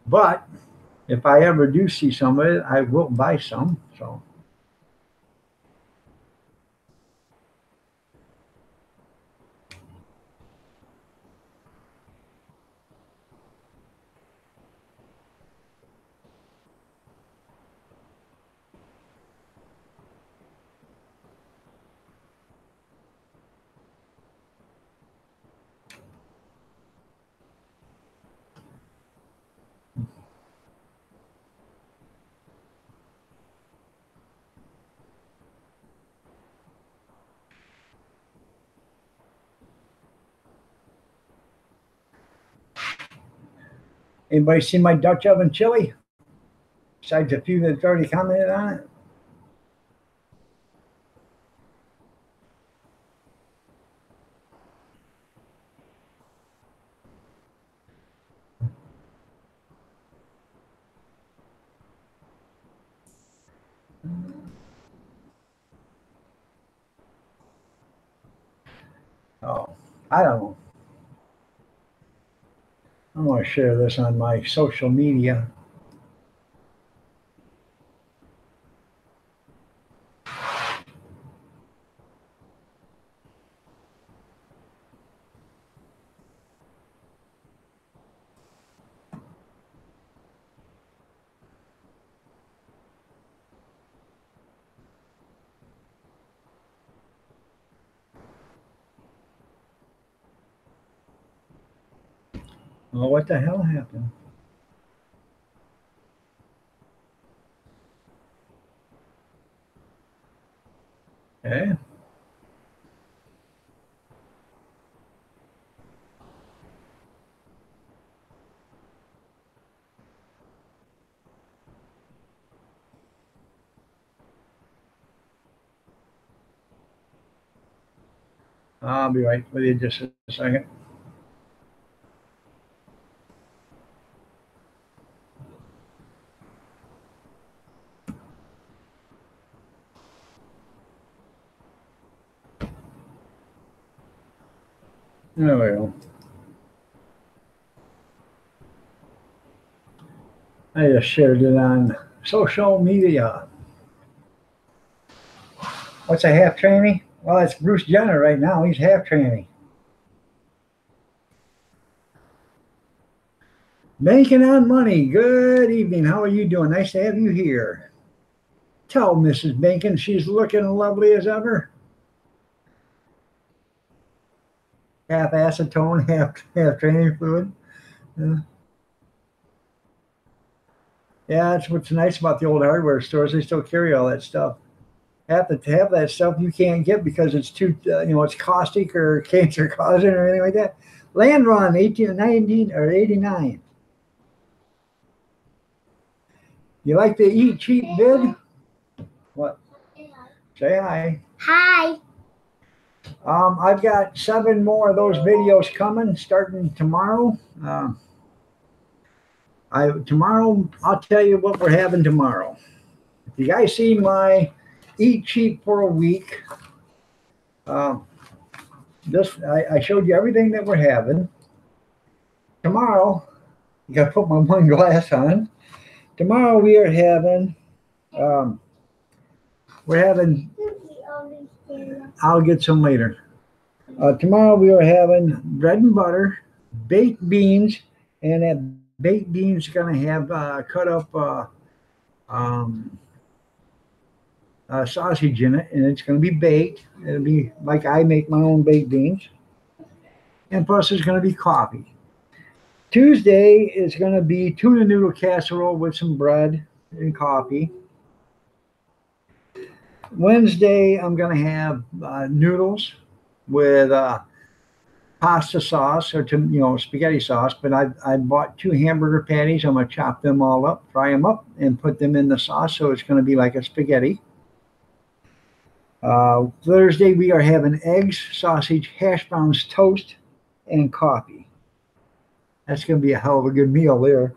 But if I ever do see some of it, I will buy some. So. Anybody see my Dutch oven chili? Besides a few that's already commented on it. Oh, I don't know. I'm going to share this on my social media. Oh, what the hell happened? Okay. I'll be right with you just a second. There we go. I just shared it on social media. What's a half tranny? Well, it's Bruce Jenner right now. He's half tranny. Banking on Money. Good evening. How are you doing? Nice to have you here. Tell Mrs. Bankin she's looking lovely as ever. Half acetone, half training fluid. Yeah, that's what's nice about the old hardware stores. They still carry all that stuff. have to have that stuff you can't get because it's too, it's caustic or cancer causing or anything like that. Land Run 1819 or 89. You like the Eat Cheap vid? What? Say hi. Hi. I've got 7 more of those videos coming starting tomorrow. Tomorrow I'll tell you what we're having tomorrow. If you guys see my Eat Cheap for a week, I showed you everything that we're having. Tomorrow, you got to put my one glass on. Tomorrow we are having, I'll get some later. Tomorrow we are having bread and butter, baked beans, and that baked beans is going to have cut up sausage in it, and it's going to be baked. It'll be like I make my own baked beans. And plus there's going to be coffee. Tuesday is going to be tuna noodle casserole with some bread and coffee. Wednesday, I'm going to have noodles with pasta sauce or spaghetti sauce. But I bought 2 hamburger patties. I'm going to chop them all up, fry them up, and put them in the sauce. So it's going to be like a spaghetti. Thursday, we are having eggs, sausage, hash browns, toast, and coffee. That's going to be a hell of a good meal there.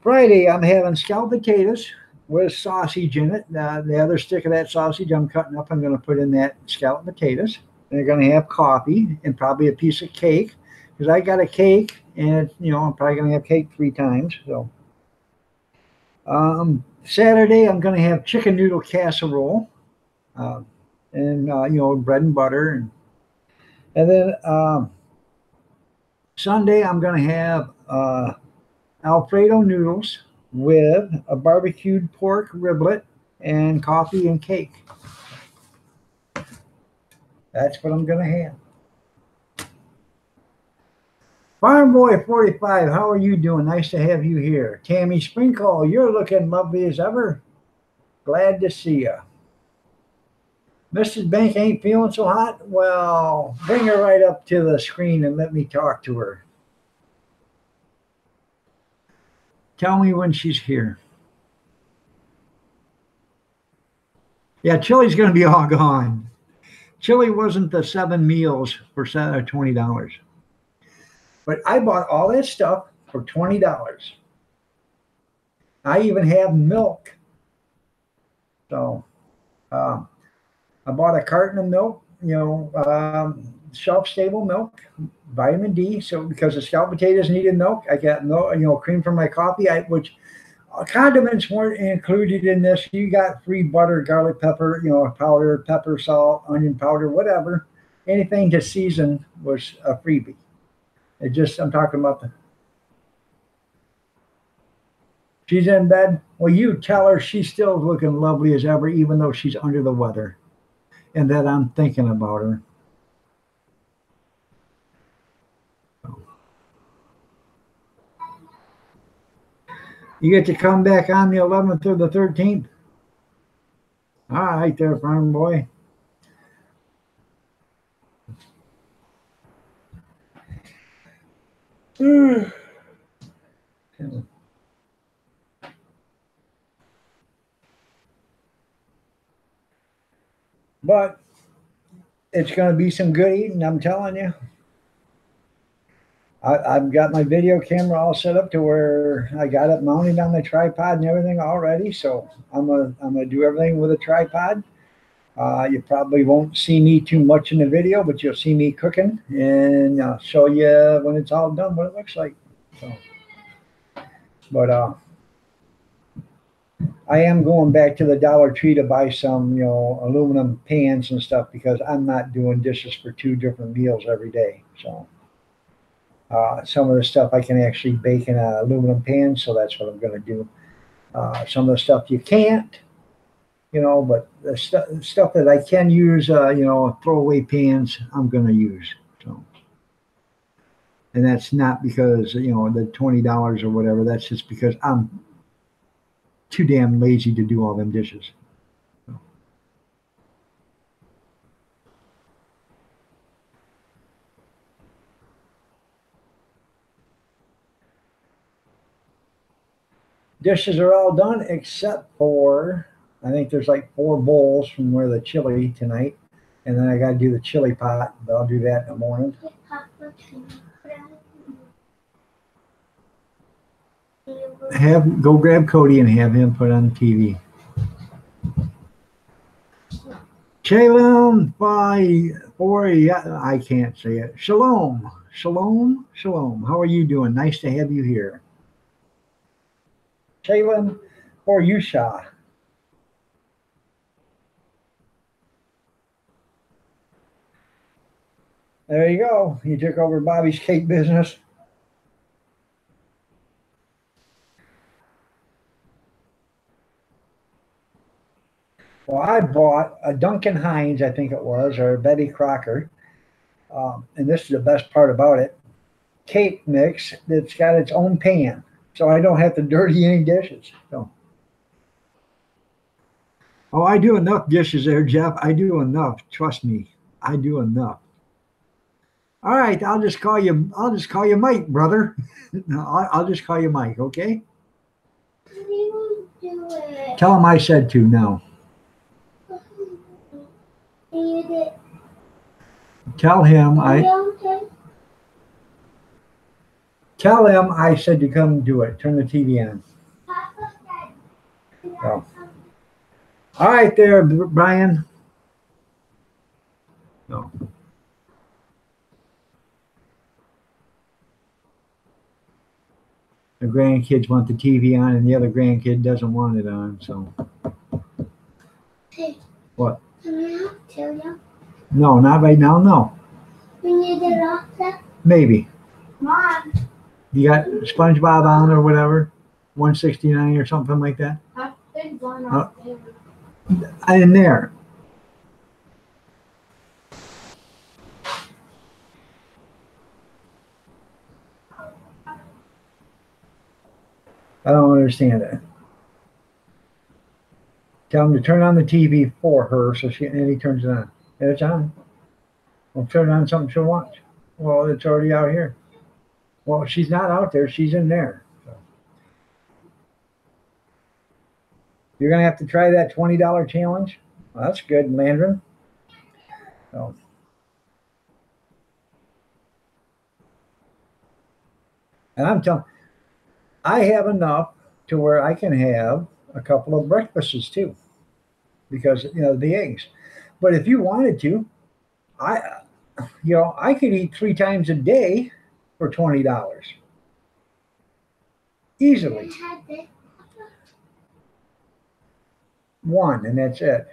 Friday, I'm having scalloped potatoes with sausage in it. The other stick of that sausage I'm cutting up, I'm going to put in that scalloped potatoes. And they're going to have coffee and probably a piece of cake. Because I got a cake, and I'm probably going to have cake 3 times. So Saturday, I'm going to have chicken noodle casserole. And bread and butter. And then Sunday, I'm going to have Alfredo noodles with a barbecued pork riblet and coffee and cake. That's what I'm going to have. Farm Boy 45, how are you doing? Nice to have you here. Tammy Sprinkle, you're looking lovely as ever. Glad to see you. Mrs. Bank ain't feeling so hot? Well, bring her right up to the screen and let me talk to her. Tell me when she's here. Yeah, chili's going to be all gone. Chili wasn't the 7 meals for $20. But I bought all that stuff for $20. I even have milk. So, I bought a carton of milk, shelf-stable milk, vitamin D. So because the scalloped potatoes needed milk, I got milk, cream for my coffee. Which condiments weren't included in this. You got free butter, garlic pepper, powder, pepper, salt, onion powder, whatever. Anything to season was a freebie. I'm talking about she's in bed. Well, you tell her she's still looking lovely as ever, even though she's under the weather. And that I'm thinking about her. You get to come back on the 11th or the 13th? All right there, Farm Boy. But it's going to be some good eating, I'm telling you. I've got my video camera all set up to where I got it mounted on the tripod and everything already. So I'm gonna do everything with a tripod. You probably won't see me too much in the video, but you'll see me cooking, and I'll show you when it's all done what it looks like. So, but I am going back to the Dollar Tree to buy some, aluminum pans and stuff because I'm not doing dishes for 2 different meals every day. So. Some of the stuff I can actually bake in an aluminum pan, so that's what I'm going to do. Some of the stuff you can't, but the stuff that I can use, throwaway pans, I'm going to use. So, and that's not because, the $20 or whatever. That's just because I'm too damn lazy to do all them dishes. So. Dishes are all done except for, I think there's like 4 bowls from where the chili tonight. And then I got to do the chili pot, but I'll do that in the morning. Go grab Cody and have him put on TV. Shalom, I can't say it. Shalom, shalom, shalom. How are you doing? Nice to have you here. Shalom or Yusha. There you go. You took over Bobby's cake business. Well, I bought a Duncan Hines, I think it was, or Betty Crocker. And this is the best part about it. Cake mix that's got its own pan. So I don't have to dirty any dishes. So. Oh, I do enough dishes there, Jeff. I do enough. Trust me. I do enough. All right, I'll just call you Mike, brother. I'll just call you Mike, okay? Tell him I said to now. Tell him I said to come do it. Turn the TV on. Oh. All right there, Brian. No. The grandkids want the TV on and the other grandkid doesn't want it on, so. Hey. What? Can I tell you? No, not right now, no. We need it off that? Maybe. Mom. You got SpongeBob on or whatever? 169 or something like that? I've been going off there. In there. I don't understand it. Tell him to turn on the TV for her and he turns it on. And it's on. Well, turn on something she'll watch. Well, it's already out here. Well, she's not out there. She's in there. So. You're going to have to try that $20 challenge. Well, that's good, Landrin. So. And I'm telling I have enough to where I can have a couple of breakfasts too, because the eggs. But if you wanted to, I could eat 3 times a day for $20 easily. One, and that's it.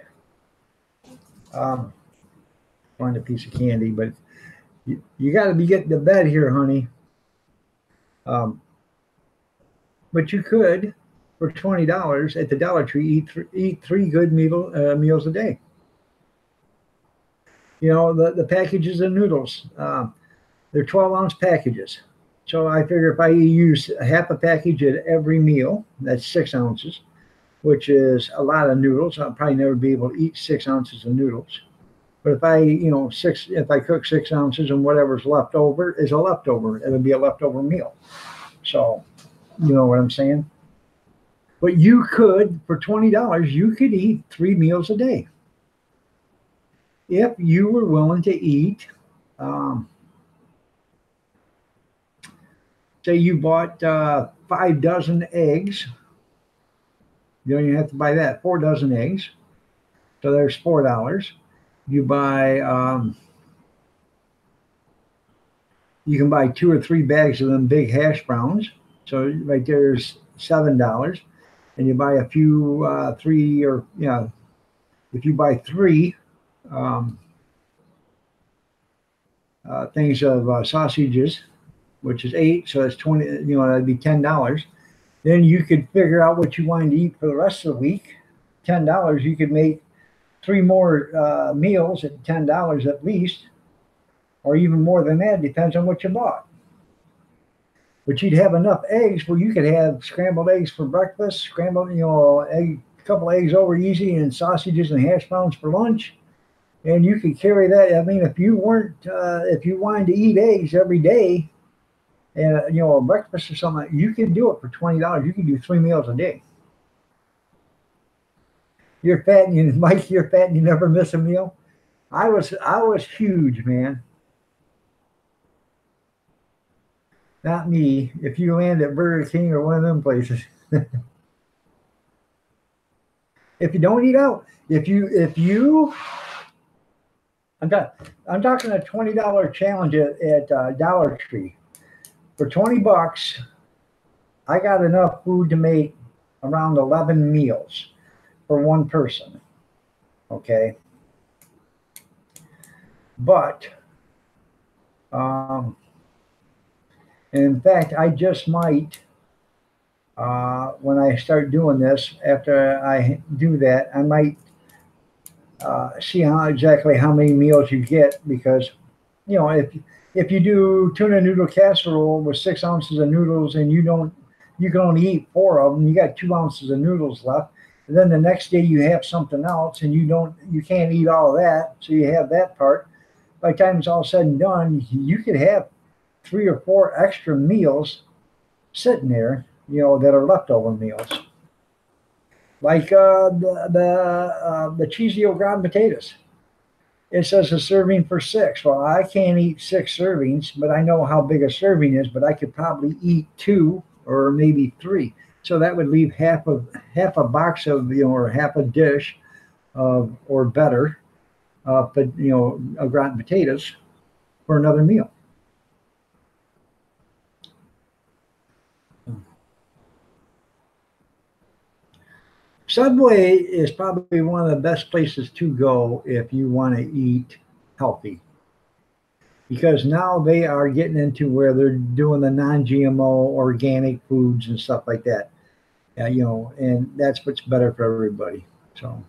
Find a piece of candy, but you got to be getting to bed here, honey. But you could, for $20 at the Dollar Tree, eat 3 good meals a day. The packages of noodles, they're 12-ounce packages. So I figure if I use half a package at every meal, that's 6 ounces, which is a lot of noodles. I'll probably never be able to eat 6 ounces of noodles. But if I cook 6 ounces and whatever's left over is a leftover, it'll be a leftover meal. So. You know what I'm saying? But you could, for $20, you could eat 3 meals a day. If you were willing to eat, say you bought 5 dozen eggs. You don't even have to buy that. 4 dozen eggs. So there's $4. You buy, you can buy 2 or 3 bags of them big hash browns. So right there's $7, and you buy a few 3 or if you buy 3 things of sausages, which is 8, so that's 20. That'd be $10. Then you could figure out what you wanted to eat for the rest of the week. $10, you could make 3 more meals at $10 at least, or even more than that. Depends on what you bought. But you'd have enough eggs where you could have scrambled eggs for breakfast, a couple eggs over easy, and sausages and hash browns for lunch. And you could carry that. I mean, if you wanted to eat eggs every day, And a breakfast or something, you can do it for $20. You can do 3 meals a day. You're fat and you, Mike, you're fat and you never miss a meal. I was huge, man. Not me. If you land at Burger King or one of them places, if you don't eat out, if you, I'm talking a $20 challenge at Dollar Tree for $20. I got enough food to make around 11 meals for one person. Okay, but um, and in fact, I just might. When I start doing this, after I do that, I might see exactly how many meals you get because, if you do tuna noodle casserole with 6 ounces of noodles and you can only eat four of them, you got 2 ounces of noodles left. And then the next day you have something else and you can't eat all of that, so you have that part. By the time it's all said and done, you could have 3 or 4 extra meals sitting there, that are leftover meals, like the cheesy au gratin potatoes. It says a serving for 6. Well, I can't eat 6 servings, but I know how big a serving is. But I could probably eat 2 or maybe 3. So that would leave half a box of or half a dish of or better, but au gratin potatoes for another meal. Subway is probably one of the best places to go if you want to eat healthy because now they are getting into where they're doing the non-GMO organic foods and stuff like that. And that's what's better for everybody. So,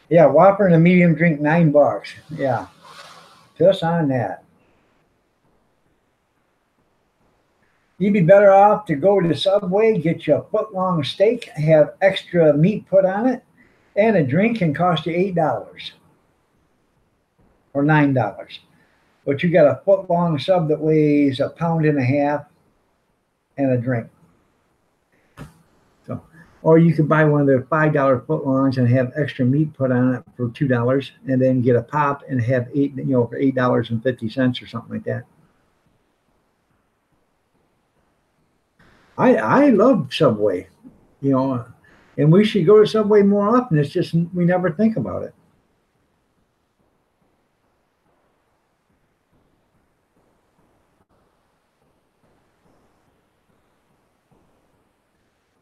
yeah, Whopper and a medium drink, $9. Yeah, just on that. You'd be better off to go to Subway, get you a foot-long steak, have extra meat put on it, and a drink can cost you $8 or $9. But you got a foot-long sub that weighs a pound and a half and a drink. So, or you could buy one of their $5 footlongs and have extra meat put on it for $2, and then get a pop and have for $8.50 or something like that. I love Subway, you know, and we should go to Subway more often. It's just we never think about it.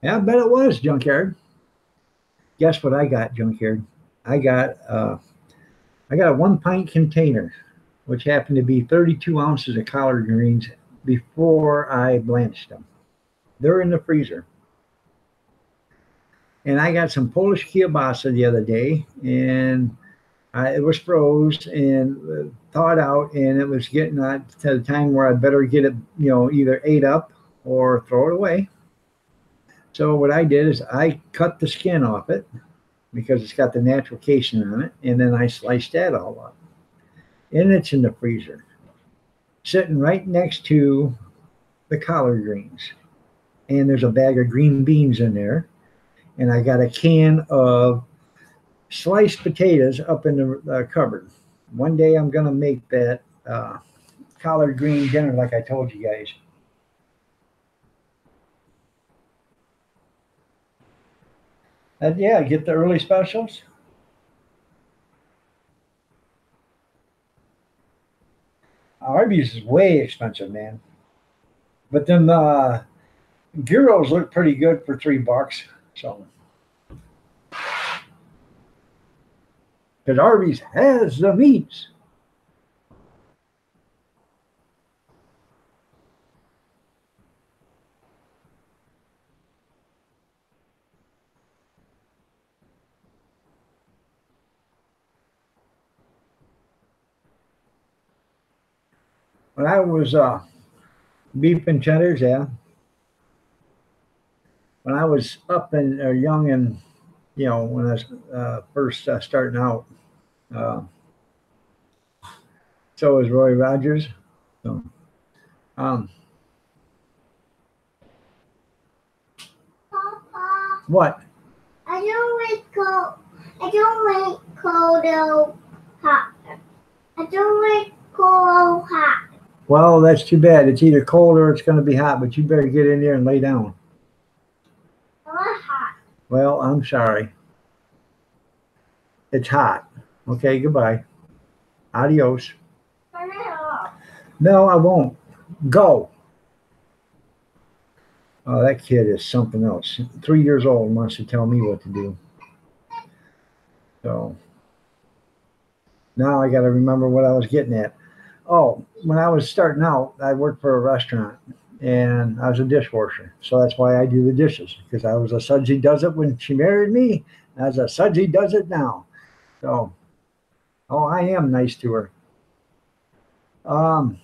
Yeah, I bet it was Junkyard. Guess what I got, Junkyard? I got uh, I got a 1 pint container, which happened to be 32 ounces of collard greens before I blanched them. They're in the freezer. And I got some Polish kielbasa the other day, and it was froze and thawed out, and it was getting to the time where I better get it, either ate up or throw it away. So what I did is I cut the skin off it because it's got the natural casing on it, and then I sliced that all up. And it's in the freezer, sitting right next to the collard greens. And there's a bag of green beans in there, and I got a can of sliced potatoes up in the cupboard. One day I'm gonna make that collard green dinner like I told you guys. And yeah, get the early specials. Arby's is way expensive, man. But then gyros look pretty good for $3. So, because Arby's has the meats. When I was beef and cheddars, yeah. when I was up and young and when I was first starting out. Uh, so was Roy Rogers. So, um, Papa, what? I don't like cold. I don't like cold or hot. I don't like cold or hot. Well, that's too bad. It's either cold or it's going to be hot, but you better get in there and lay down. I want hot. Well, I'm sorry. It's hot. Okay, goodbye. Adios. Turn it off. No, I won't. Go. Oh, that kid is something else. 3 years old and wants to tell me what to do. So now I got to remember what I was getting at. Oh, when I was starting out, I worked for a restaurant and I was a dishwasher. So that's why I do the dishes, because I was a sudsy does it when she married me. And I was a sudsy does it now. So, oh, I am nice to her. Well,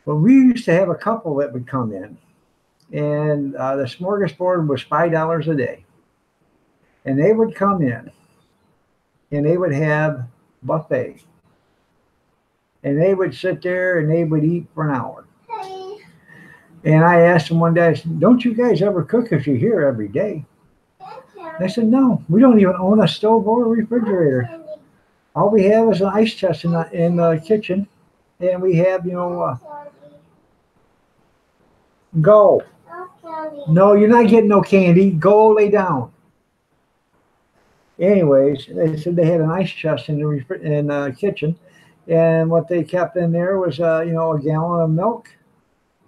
we used to have a couple that would come in, and the smorgasbord was $5 a day. And they would come in and they would have buffet. And they would sit there and they would eat for an hour. Hey. And I asked them one day, I said, don't you guys ever cook if you're here every day? They said, no, we don't even own a stove or a refrigerator. All we have is an ice chest in the kitchen. And we have, go. No, you're not getting no candy. Go lay down. Anyways, they said they had an ice chest in the kitchen. And what they kept in there was, a gallon of milk.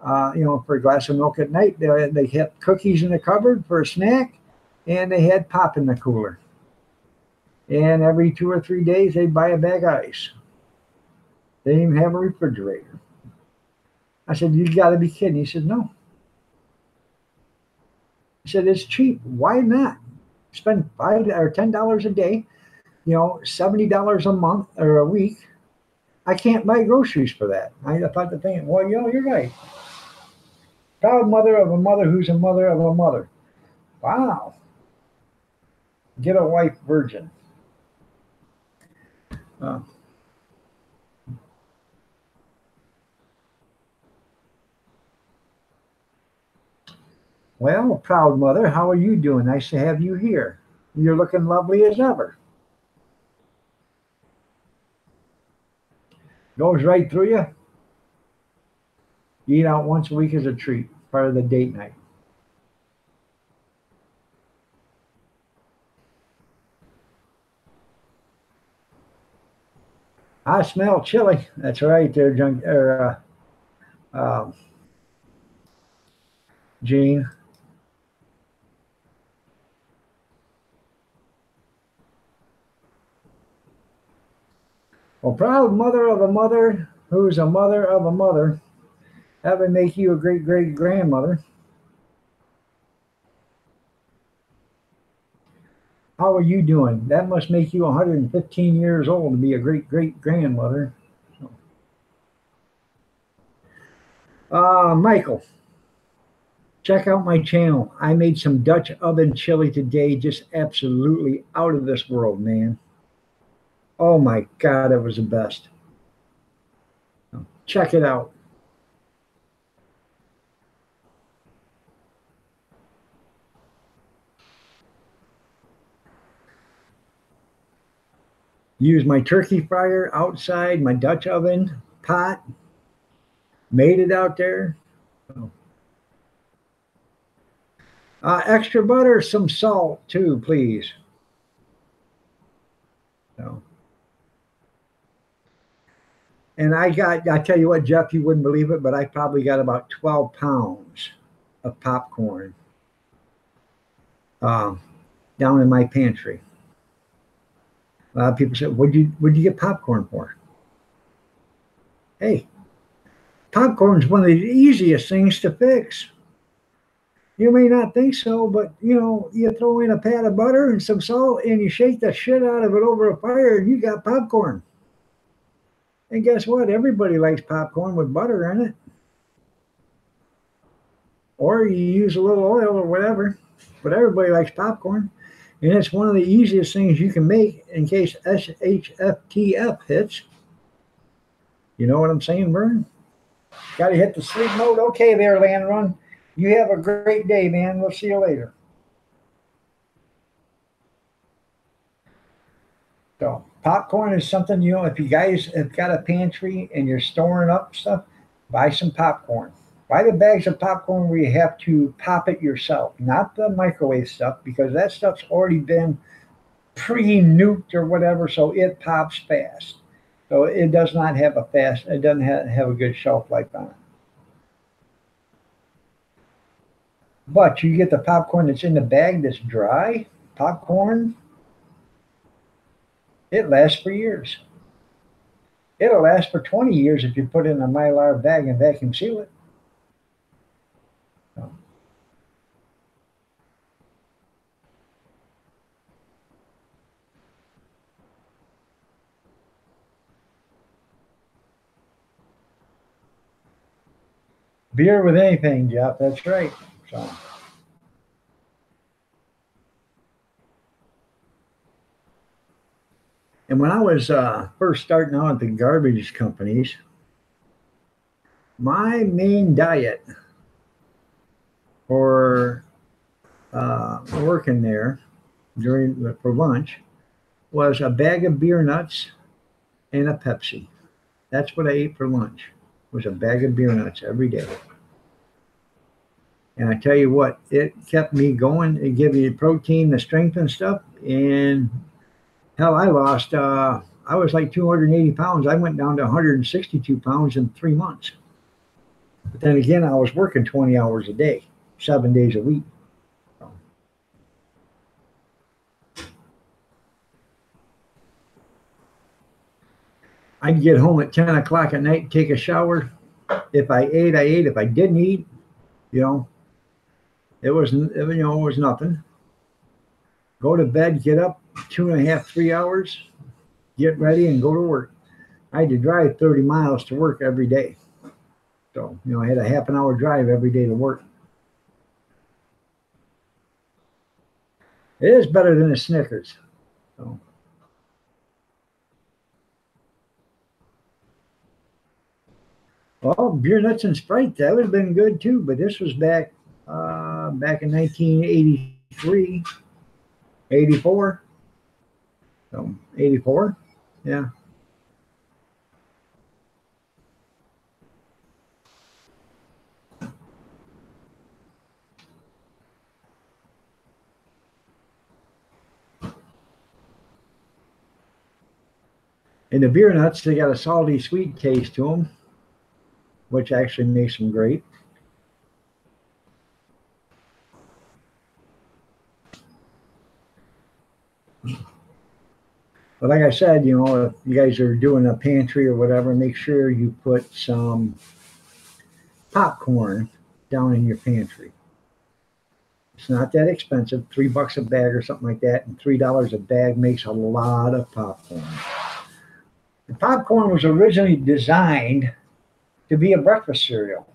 For a glass of milk at night. They kept cookies in the cupboard for a snack. And they had pop in the cooler. And every 2 or 3 days, they'd buy a bag of ice. They didn't even have a refrigerator. I said, you got to be kidding. He said, no. He said, it's cheap. Why not? Spend $5 or $10 a day, $70 a month or a week. I can't buy groceries for that. I thought the thing, well, you're right. Proud mother of a mother who's a mother of a mother. Wow. Get a wife virgin. Well, proud mother, how are you doing? Nice to have you here. You're looking lovely as ever. Goes right through you. Eat out once a week as a treat, part of the date night. I smell chili. That's right there, Gene. Well, proud mother of a mother who's a mother of a mother. That would make you a great great grandmother. How are you doing? That must make you 115 years old to be a great great grandmother. Michael, check out my channel. I made some Dutch oven chili today, just absolutely out of this world, man. Oh my God, it was the best. Check it out. Use my turkey fryer outside, my Dutch oven pot. Made it out there. Extra butter, some salt too, please. So. And I tell you what, Jeff, you wouldn't believe it, but I probably got about 12 pounds of popcorn down in my pantry. A lot of people say, what'd you get popcorn for? Hey, popcorn's one of the easiest things to fix. You may not think so, but you throw in a pat of butter and some salt and you shake the shit out of it over a fire and you got popcorn. And guess what? Everybody likes popcorn with butter in it. or you use a little oil or whatever. But everybody likes popcorn, and it's one of the easiest things you can make in case SHFTF hits. You know what I'm saying, Vern? Got to hit the sleep mode. Okay, there, Land Run. You have a great day, man. We'll see you later. So popcorn is something, you know, if you guys have got a pantry and you're storing up stuff, buy some popcorn. Buy the bags of popcorn where you have to pop it yourself, not the microwave stuff, because that stuff's already been pre-nuked or whatever, so it pops fast. So it does not have a fast, it doesn't have a good shelf life on it. But you get the popcorn that's in the bag that's dry, popcorn, it lasts for years. It'll last for 20 years if you put it in a Mylar bag and vacuum seal it. So. Beer with anything, Jeff, that's right. So. And when I was first starting out at the garbage companies, my main diet for working there for lunch was a bag of beer nuts and a Pepsi. That's what I ate for lunch, was a bag of beer nuts every day. And I tell you what, it kept me going. It gave me the protein, the strength and stuff. And hell, I lost, I was like 280 pounds. I went down to 162 pounds in 3 months. But then again, I was working 20 hours a day, 7 days a week. I'd get home at 10 o'clock at night, take a shower. If I ate, I ate. If I didn't eat, you know, it was nothing. Go to bed, get up 2.5, 3 hours, get ready and go to work. I had to drive 30 miles to work every day. So, you know, I had a half an hour drive every day to work. It is better than a Snickers. So. Well, beer nuts and Sprite, that would have been good too, but this was back in 1983, 84. So 84, yeah. And the beer nuts, they got a salty, sweet taste to them, which actually makes them great. But like I said, you know, if you guys are doing a pantry or whatever, make sure you put some popcorn down in your pantry. It's not that expensive, $3 a bag or something like that, and $3 a bag makes a lot of popcorn. The popcorn was originally designed to be a breakfast cereal.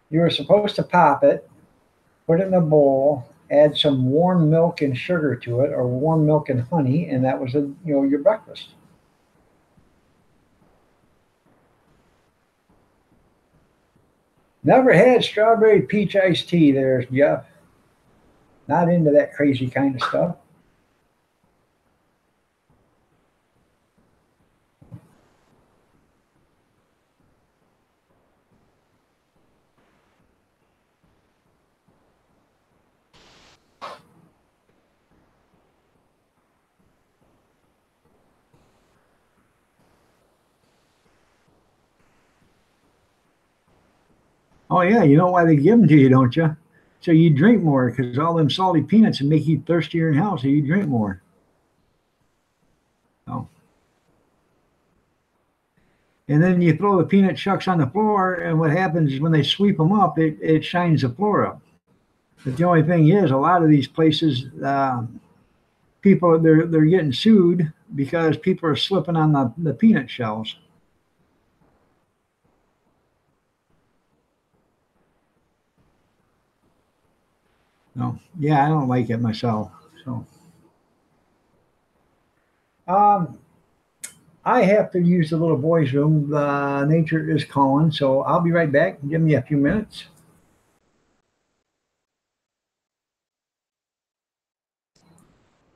You were supposed to pop it, put it in a bowl, add some warm milk and sugar to it, or warm milk and honey, and that was your breakfast. Never had strawberry peach iced tea there, Jeff. Not into that crazy kind of stuff. Oh yeah, you know why they give them to you, don't you? So you drink more, because all them salty peanuts will make you thirstier in hell, so you drink more. Oh. And then you throw the peanut shucks on the floor, and what happens is when they sweep them up, it shines the floor up. But the only thing is, a lot of these places, people, they're getting sued because people are slipping on the peanut shells. No, yeah, I don't like it myself. So, um, I have to use the little boy's room. Nature is calling, so I'll be right back. Give me a few minutes.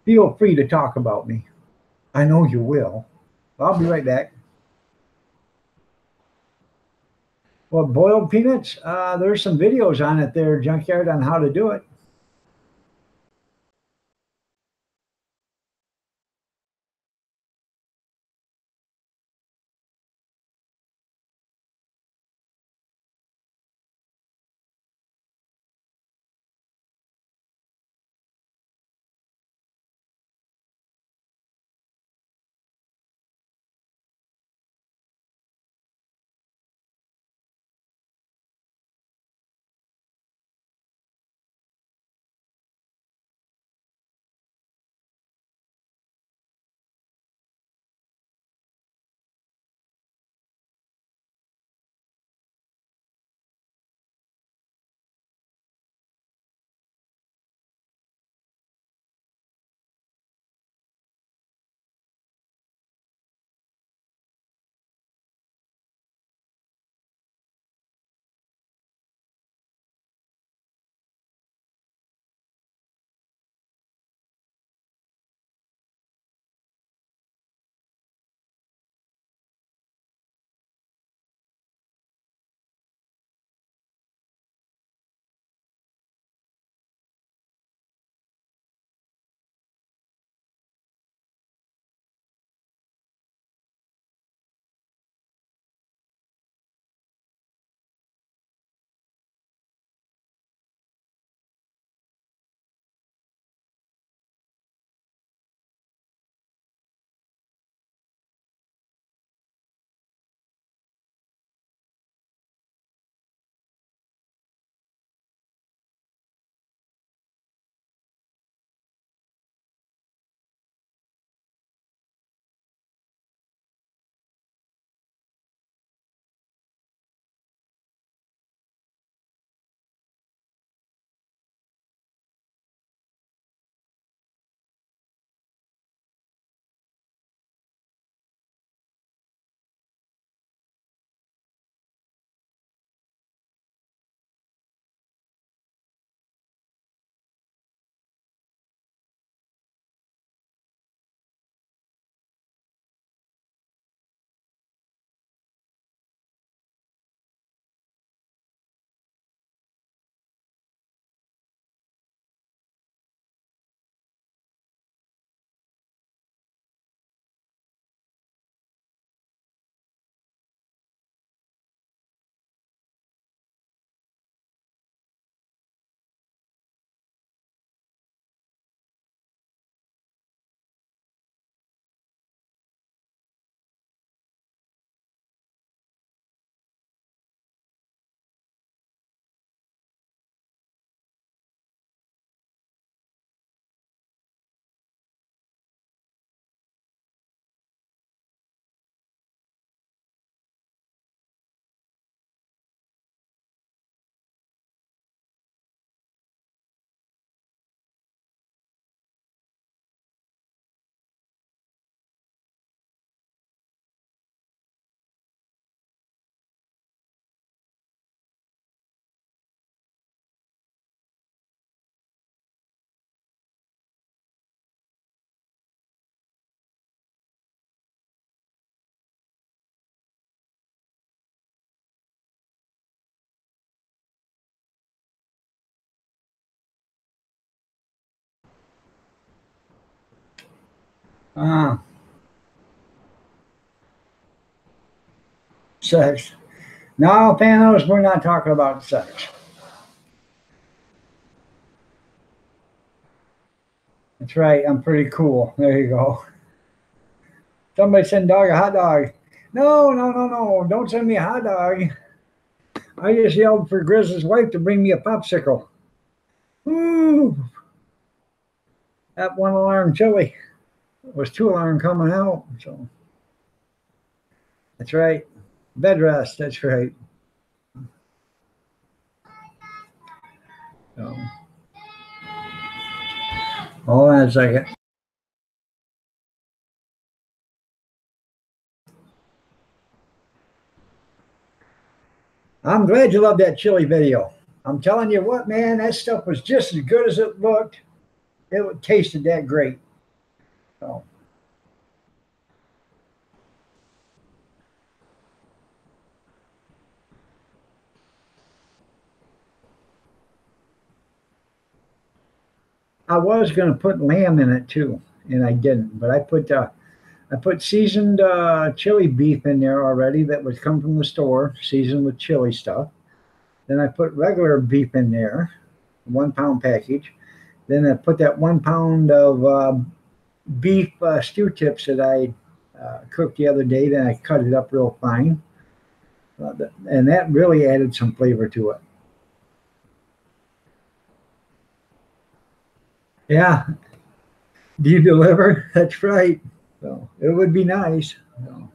Feel free to talk about me. I know you will. I'll be right back. Well, boiled peanuts, there's some videos on it there, Junkyard, on how to do it. Ah, sex. No, Thanos, we're not talking about sex. That's right. I'm pretty cool. There you go. Somebody send dog a hot dog. No, no, no, no. Don't send me a hot dog. I just yelled for Grizz's wife to bring me a popsicle. Ooh, that one alarm chili. It was two alarm coming out. So that's right. Bed rest. That's right. So, Hold on a second. I'm glad you loved that chili video. I'm telling you what, man, that stuff was just as good as it looked. It tasted that great. So. I was going to put lamb in it too, and I didn't. But I put seasoned chili beef in there already that would come from the store, seasoned with chili stuff. Then I put regular beef in there, 1 pound package. Then I put that 1 pound of beef stew tips that I cooked the other day. Then I cut it up real fine, and that really added some flavor to it. Yeah. Do you deliver? That's right. So it would be nice. So.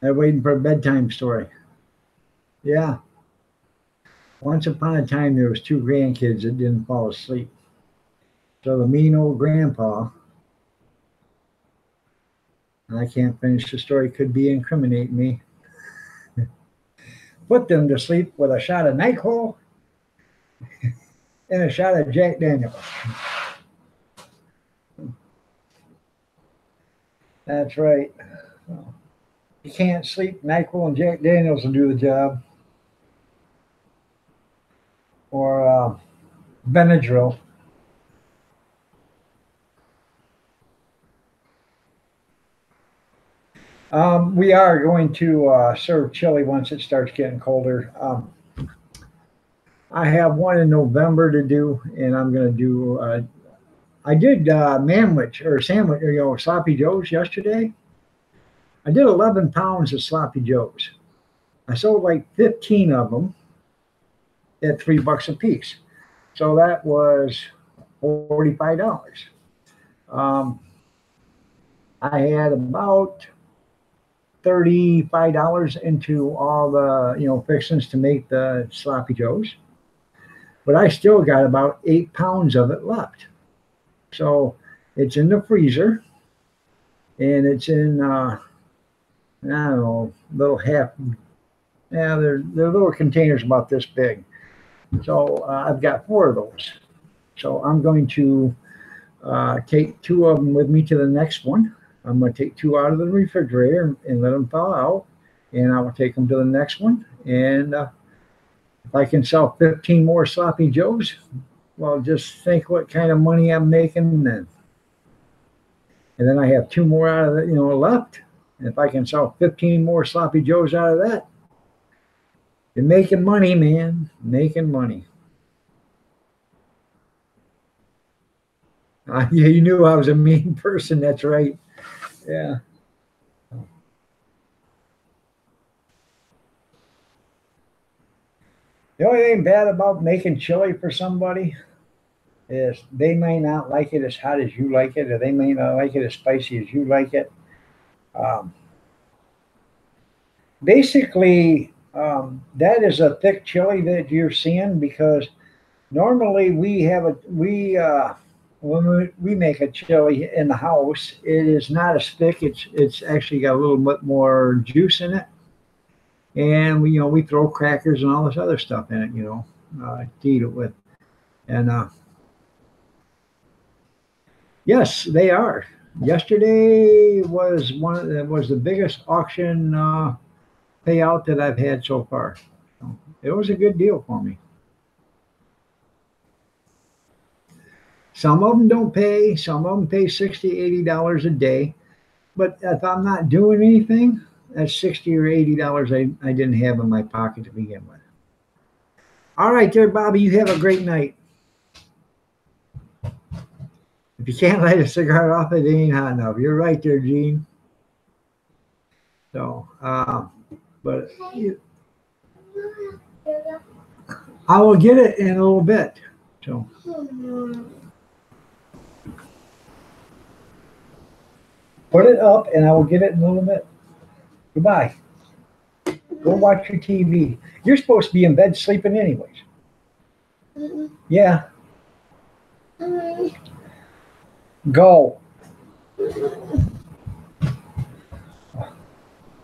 I'm waiting for a bedtime story. Yeah. Once upon a time, there was 2 grandkids that didn't fall asleep. So the mean old grandpa, and I can't finish the story, could be incriminating me, put them to sleep with a shot of NyQuil and a shot of Jack Daniels. That's right. So, you can't sleep, NyQuil and Jack Daniels will do the job. Or Benadryl. We are going to serve chili once it starts getting colder. I have one in November to do, and I'm going to do. I did manwich or sandwich, sloppy joes yesterday. I did 11 pounds of sloppy joes. I sold like 15 of them at $3 a piece, so that was $45. I had about $35 into all the fixings to make the sloppy joes, but I still got about 8 pounds of it left. So it's in the freezer, and it's in I don't know, little half. Yeah, they're little containers about this big. So I've got 4 of those. So I'm going to take 2 of them with me to the next one. I'm going to take 2 out of the refrigerator and let them thaw out, and I will take them to the next one. And if I can sell 15 more sloppy joes, well, just think what kind of money I'm making then. And then I have 2 more out of it, left. And if I can sell 15 more sloppy joes out of that, you're making money, man, making money. Yeah, you knew I was a mean person. That's right. Yeah. The only thing bad about making chili for somebody is they may not like it as hot as you like it, or they may not like it as spicy as you like it. Basically, that is a thick chili that you're seeing, because normally when we make a chili in the house, it is not as thick. It's actually got a little bit more juice in it, and we throw crackers and all this other stuff in it, to eat it with. And yes, they are. Yesterday was was the biggest auction payout that I've had so far. So it was a good deal for me. Some of them don't pay. Some of them pay $60, $80 a day. But if I'm not doing anything, that's $60 or $80 I didn't have in my pocket to begin with. All right there, Bobby. You have a great night. If you can't light a cigar off, it ain't hot enough. You're right there, Gene. So, but I will get it in a little bit. So. Put it up, and I will get it in a little bit. Goodbye. Go watch your TV. You're supposed to be in bed sleeping anyways. Mm, Yeah, mm, go.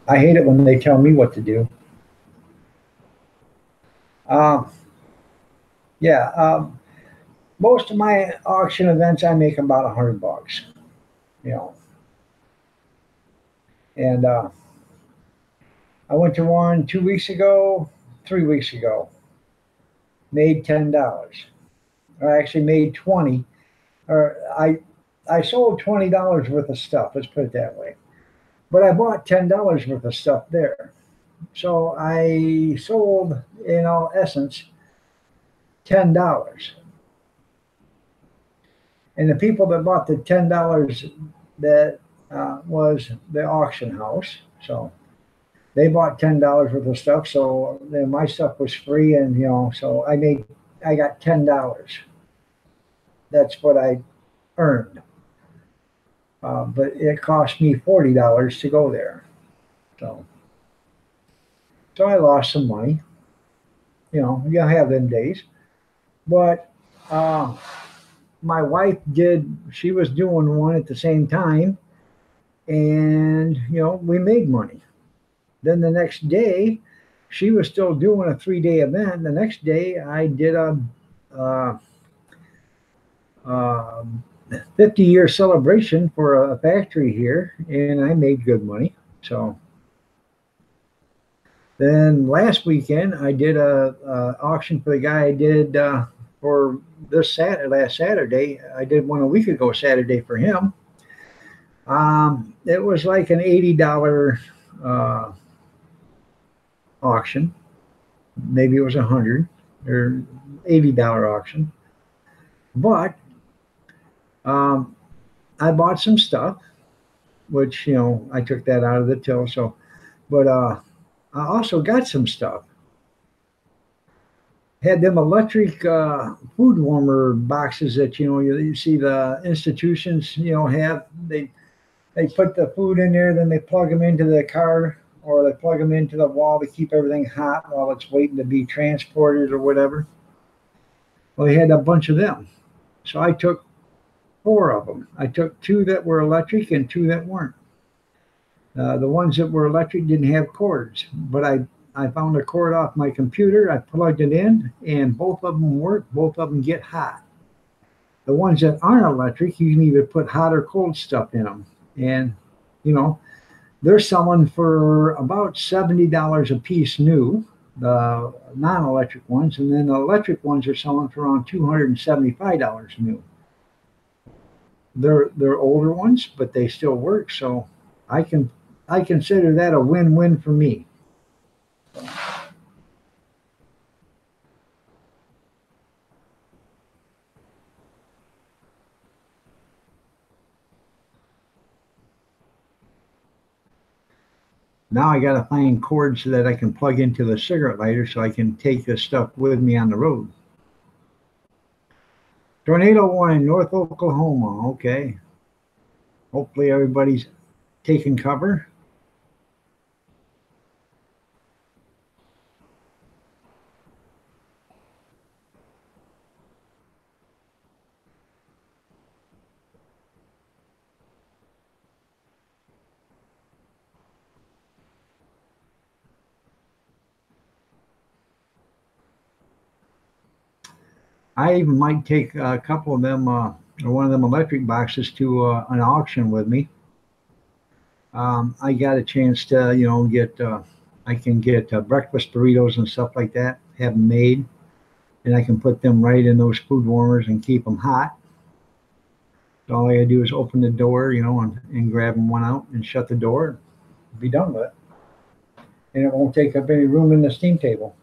I hate it when they tell me what to do. Um, yeah, most of my auction events, I make about $100. You know, and I went to one 2 weeks ago, 3 weeks ago. Made $10. Or actually made 20. Or I sold $20 worth of stuff. Let's put it that way. But I bought $10 worth of stuff there. So I sold, in all essence, $10. And the people that bought the $10, that was the auction house. So they bought $10 worth of stuff. So then my stuff was free, and so I got $10. That's what I earned. But it cost me $40 to go there. So I lost some money. You have them days. But um, my wife did. She was doing one at the same time, and we made money. Then the next day, she was still doing a 3-day event. The next day, I did a uh, uh, 50-year celebration for a factory here, and I made good money. So then last weekend, I did a auction for the guy I did for last Saturday. I did one a week ago Saturday for him. It was like an $80 uh, auction. Maybe it was 100 or $80 auction. But um, I bought some stuff, which I took that out of the till. So, but I also got some stuff. Had them electric food warmer boxes that you see the institutions have. They put the food in there, then they plug them into the car, or they plug them into the wall to keep everything hot while it's waiting to be transported or whatever. Well, they had a bunch of them. So I took 4 of them. I took 2 that were electric and 2 that weren't. The ones that were electric didn't have cords, but I found a cord off my computer. I plugged it in, and both of them work. Both of them get hot. The ones that aren't electric, you can either put hot or cold stuff in them. And, you know, they're selling for about $70 a piece new, the non-electric ones. And then the electric ones are selling for around $275 new. They're older ones, but they still work. So I consider that a win-win for me. Now I got to find cords so that I can plug into the cigarette lighter so I can take this stuff with me on the road. Tornado warning in North Oklahoma. Okay. Hopefully everybody's taking cover. I even might take a couple of them, or one of them electric boxes to an auction with me. I got a chance to, get, I can get breakfast burritos and stuff like that, have them made, and I can put them right in those food warmers and keep them hot. So all I gotta do is open the door, and grab them one out and shut the door, and be done with it. And it won't take up any room in the steam table.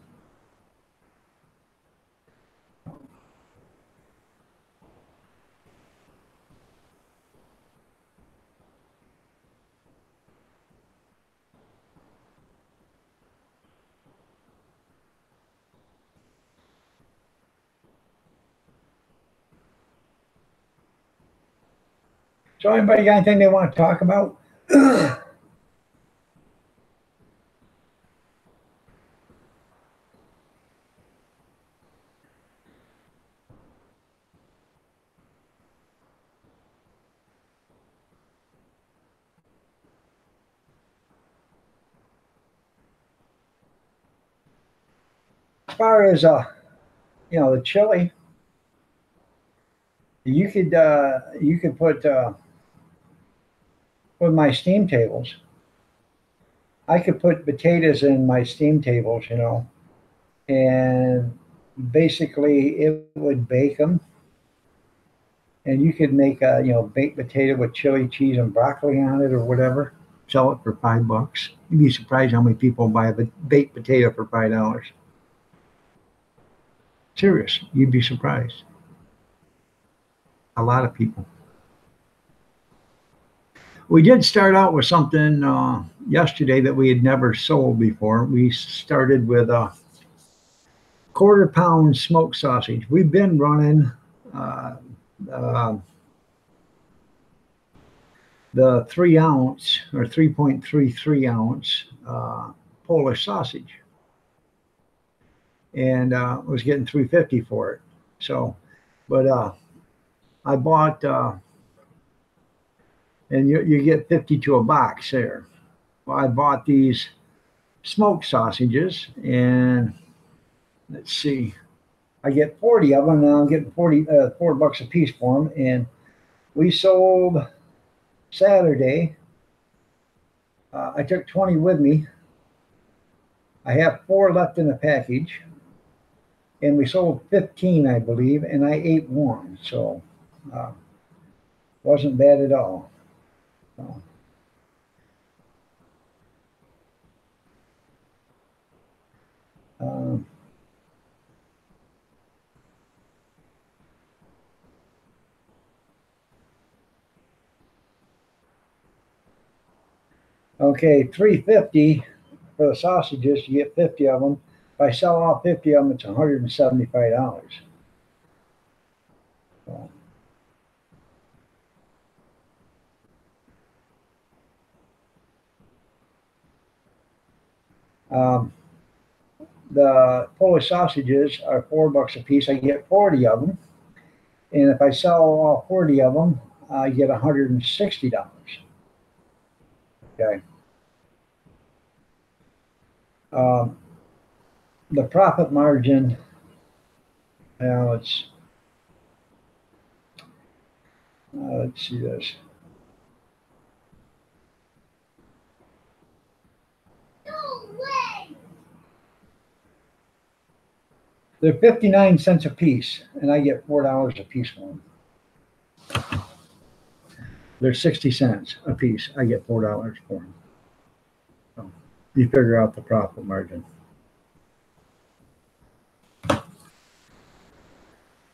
So anybody got anything they want to talk about? As far as the chili, you could put with my steam tables. I could put potatoes in my steam tables, and basically it would bake them. And you could make a baked potato with chili, cheese, and broccoli on it, or whatever. Sell it for $5. You'd be surprised how many people buy a baked potato for $5. Serious, you'd be surprised. A lot of people. We did start out with something yesterday that we had never sold before. We started with a quarter-pound smoked sausage. We've been running the 3-ounce or 3.33 ounce Polish sausage, and was getting $3.50 for it. So, but I bought, and you get 52 a box there. Well, I bought these smoked sausages, and let's see, I get 40 of them. Now I'm getting $4 a piece for them, and we sold Saturday. I took 20 with me. I have 4 left in the package, and we sold 15, I believe, and I ate 1, so wasn't bad at all. So, okay, $3.50 for the sausages. You get 50 of them. If I sell all 50 of them, it's $175. So, the Polish sausages are $4 a piece. I get 40 of them, and if I sell all 40 of them, I get $160. Okay. The profit margin. Now let's see this. They're 59 cents a piece, and I get $4 a piece for them. They're 60 cents a piece. I get $4 for them. So you figure out the profit margin.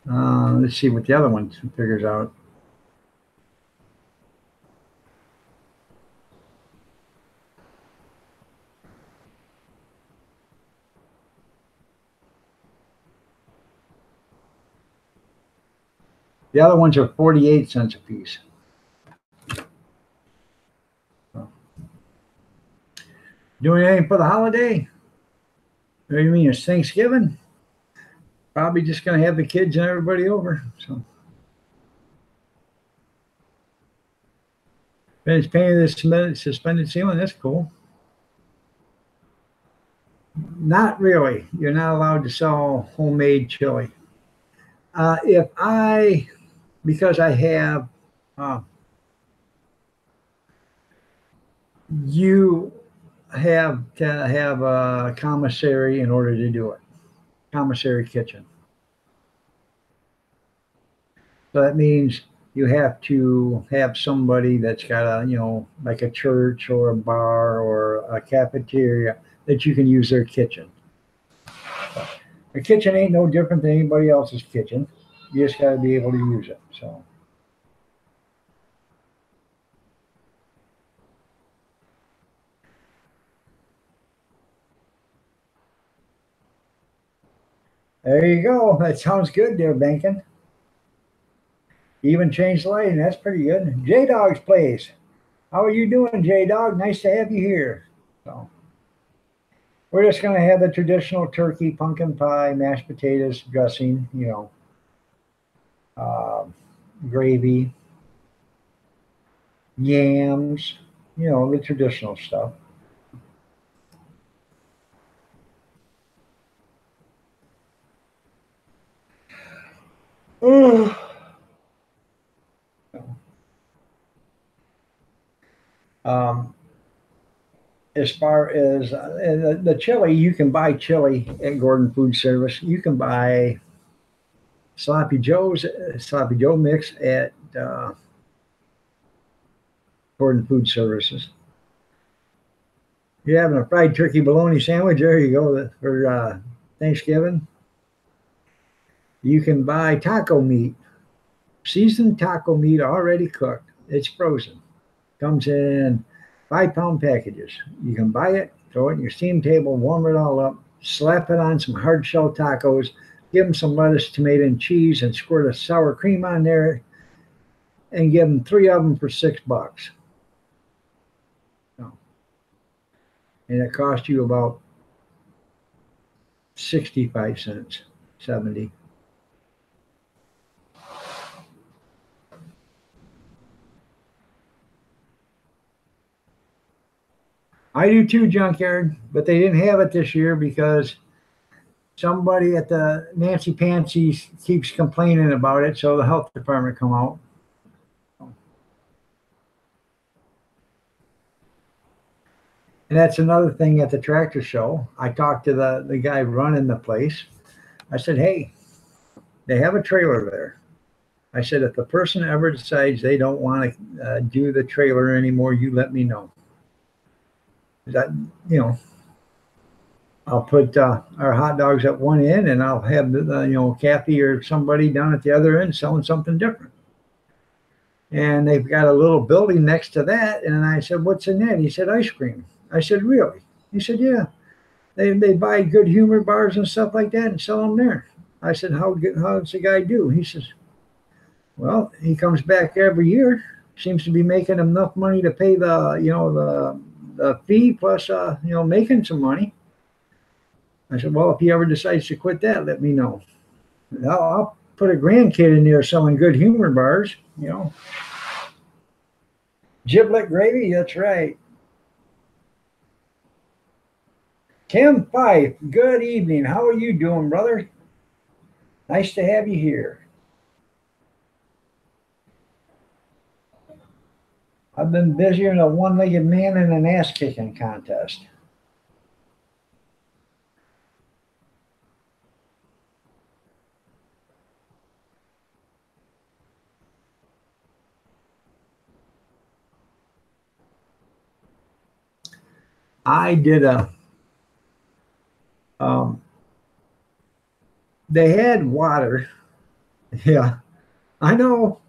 Let's see what the other one figures out. The other ones are 48 cents a piece. So, doing anything for the holiday? What do you mean, it's Thanksgiving? Probably just going to have the kids and everybody over. So, finished painting this suspended ceiling. That's cool. Not really. You're not allowed to sell homemade chili. Because I have, you have to have a commissary in order to do it. Commissary kitchen. So that means you have to have somebody that's got like a church or a bar or a cafeteria that you can use their kitchen. The kitchen ain't no different than anybody else's kitchen. You just got to be able to use it. So. There you go. That sounds good there, Bankin. Even changed the lighting. That's pretty good. J Dog's place. How are you doing, J Dog? Nice to have you here. So we're just gonna have the traditional turkey, pumpkin pie, mashed potatoes, dressing, gravy, yams, the traditional stuff. Um, as far as the chili, you can buy chili at Gordon Food Service. You can buy Sloppy Joe mix at Gordon Food Services. You're having a fried turkey bologna sandwich. There you go for Thanksgiving. You can buy taco meat, seasoned taco meat already cooked. It's frozen. Comes in 5-pound packages. You can buy it, throw it in your steam table, warm it all up, slap it on some hard shell tacos, give them some lettuce, tomato, and cheese, and squirt a sour cream on there, and give them 3 of them for $6. And it cost you about 65 cents, 70. I do too, Junkyard, but they didn't have it this year because somebody at the Nancy Pansies keeps complaining about it, so the health department come out. And that's another thing at the tractor show. I talked to the guy running the place. I said, hey, they have a trailer there. I said, if the person ever decides they don't want to do the trailer anymore, you let me know. That, I'll put our hot dogs at one end, and I'll have Kathy or somebody down at the other end selling something different. And they've got a little building next to that. And I said, what's in that? He said, ice cream. I said, really? He said, yeah. They buy Good Humor bars and stuff like that and sell them there. I said, how's the guy do? He says, well, he comes back every year. Seems to be making enough money to pay the fee plus making some money. I said, well, if he ever decides to quit that, let me know. I'll put a grandkid in there selling Good Humor bars. Giblet gravy, that's right. Tim Fife, good evening. How are you doing, brother? Nice to have you here. I've been busier than a one-legged man in an ass-kicking contest. I did they had water. Yeah, I know.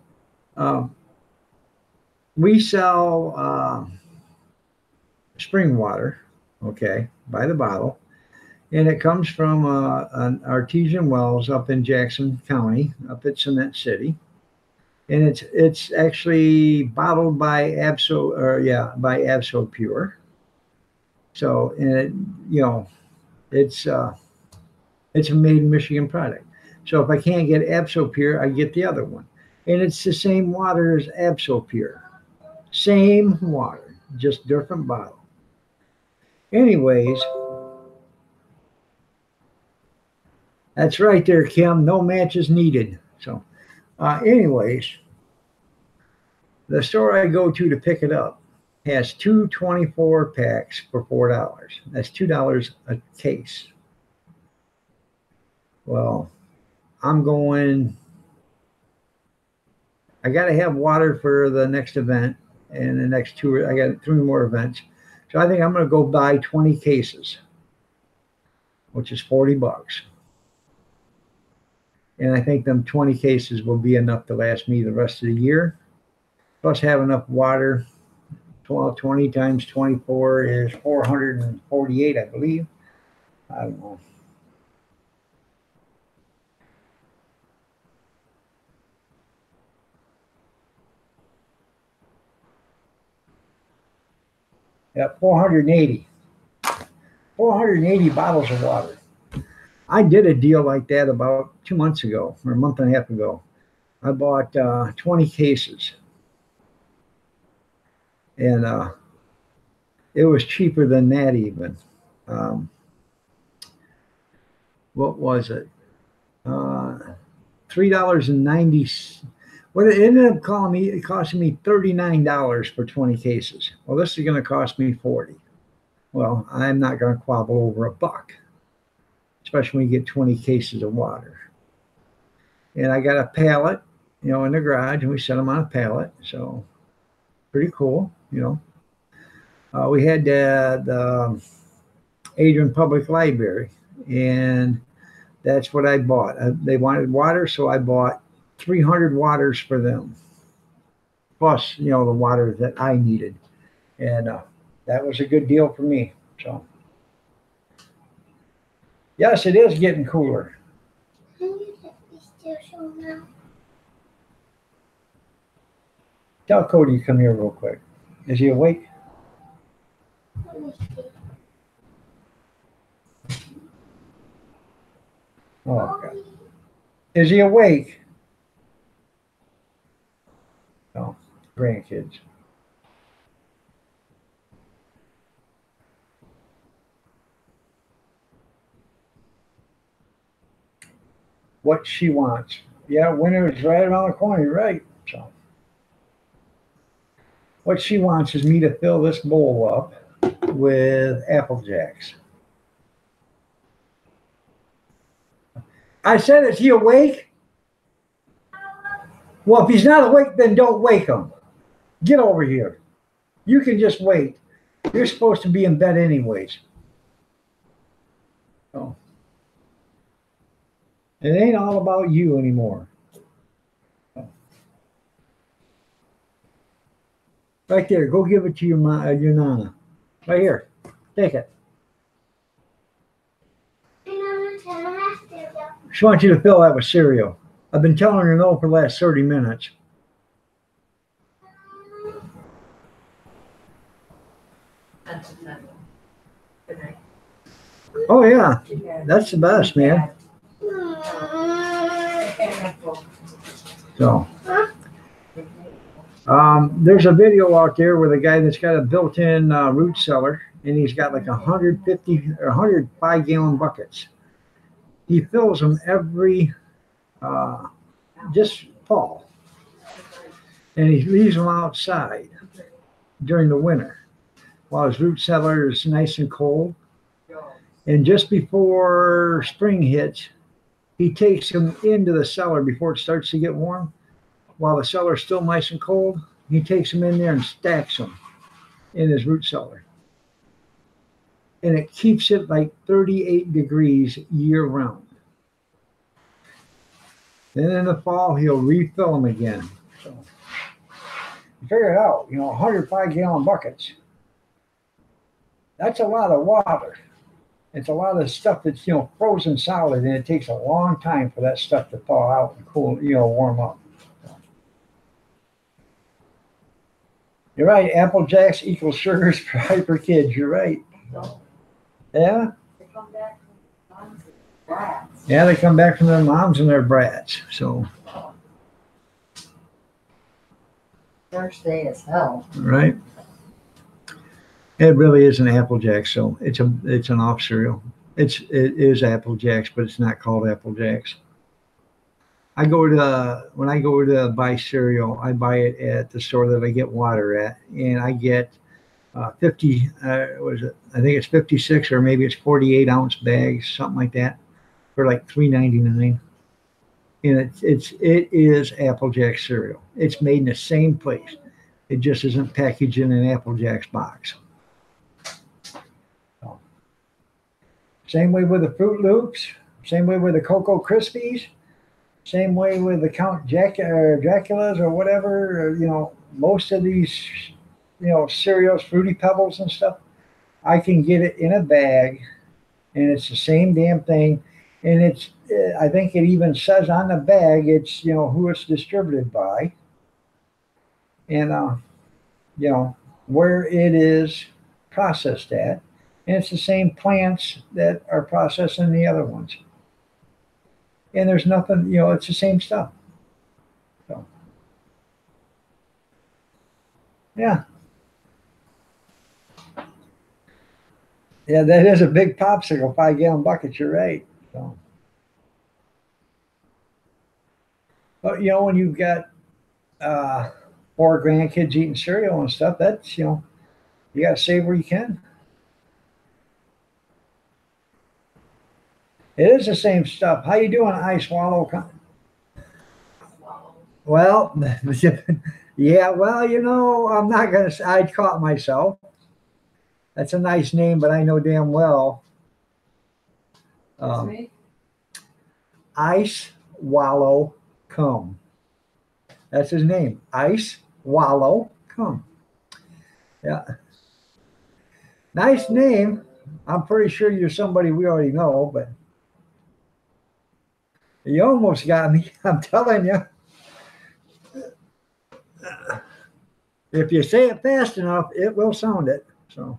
We sell spring water, okay, by the bottle. And it comes from an artesian wells up in Jackson County, up at Cement City. And it's actually bottled by Abso Pure. So, and it's a made in Michigan product. So if I can't get Abso Pure, I get the other one. And it's the same water as Abso Pure. Same water, just different bottle. Anyways, that's right there, Kim. No matches needed. So, anyways, the store I go to pick it up has 224 packs for $4. That's $2 a case. Well, I'm going. I got to have water for the next event and the next two. I got 3 more events. So I think I'm going to go buy 20 cases, which is $40. And I think them 20 cases will be enough to last me the rest of the year. Plus have enough water. 20 times 24 is 448, I believe. I don't know. Yeah, 480. 480 bottles of water. I did a deal like that about 2 months ago, or a month and a half ago. I bought 20 cases. And it was cheaper than that even. Um, what was it? $3.90. Well, it ended up costing me $39 for 20 cases. Well, this is going to cost me 40. Well, I'm not going to quabble over a buck, especially when you get 20 cases of water. And I got a pallet, in the garage, and we set them on a pallet. So pretty cool, we had the Adrian Public Library, and that's what I bought. They wanted water, so I bought 300 waters for them, plus, the water that I needed. And that was a good deal for me. So, yes, it is getting cooler. Tell Cody to come here real quick. Is he awake? Oh, okay. Is he awake? No, grandkids. What she wants. Yeah, winter is right around the corner, you're right. So, what she wants is me to fill this bowl up with Apple Jacks. I said, is he awake? Well, if he's not awake, then don't wake him. Get over here. You can just wait. You're supposed to be in bed anyways. Oh. It ain't all about you anymore. Oh. Right there. Go give it to your nana. Right here. Take it. She wants you to fill that with cereal. I've been telling her no for the last 30 minutes. Oh, yeah. That's the best, man. So, there's a video out there with a guy that's got a built-in root cellar, and he's got like 150 or 105 gallon buckets. He fills them every just fall, and he leaves them outside during the winter while his root cellar is nice and cold. And just before spring hits, he takes them into the cellar before it starts to get warm. While the cellar is still nice and cold, he takes them in there and stacks them in his root cellar. And it keeps it like 38 degrees year round. Then in the fall, he'll refill them again. So figure it out, 105 gallon buckets. That's a lot of water. It's a lot of stuff that's, frozen solid, and it takes a long time for that stuff to thaw out and cool, warm up. So. You're right. Apple Jacks equals sugars for hyper kids. You're right. Yeah? They come back from moms and brats. Yeah, they come back from their moms and their brats. So. Thursday as hell. Right. It really is an Apple Jacks, so it's an off cereal. It is Apple Jacks, but it's not called Apple Jacks. When I go to buy cereal, I buy it at the store that I get water at, and I get 50. I think it's 56 or maybe it's 48 ounce bags, something like that, for like $3.99. And it is Apple Jacks cereal. It's made in the same place. It just isn't packaged in an Apple Jacks box. Same way with the Fruit Loops, same way with the Cocoa Krispies, same way with the Count Draculas or whatever, most of these, cereals, Fruity Pebbles and stuff, I can get it in a bag, and it's the same damn thing. And I think it even says on the bag, it's, who it's distributed by, and, where it is processed at, and it's the same plants that are processing the other ones. And there's nothing, it's the same stuff. So, yeah. Yeah, that is a big popsicle, 5-gallon bucket. You're right. So, but when you've got 4 grandkids eating cereal and stuff, that's you got to save where you can. It is the same stuff. How you doing, Ice Wallow? Well, yeah. Well, I'm not gonna. I caught myself. That's a nice name, but I know damn well. Ice Wallow Come. That's his name. Ice Wallow Come. Yeah. Nice name. I'm pretty sure you're somebody we already know, but you almost got me. I'm telling you. If you say it fast enough, it will sound it. So,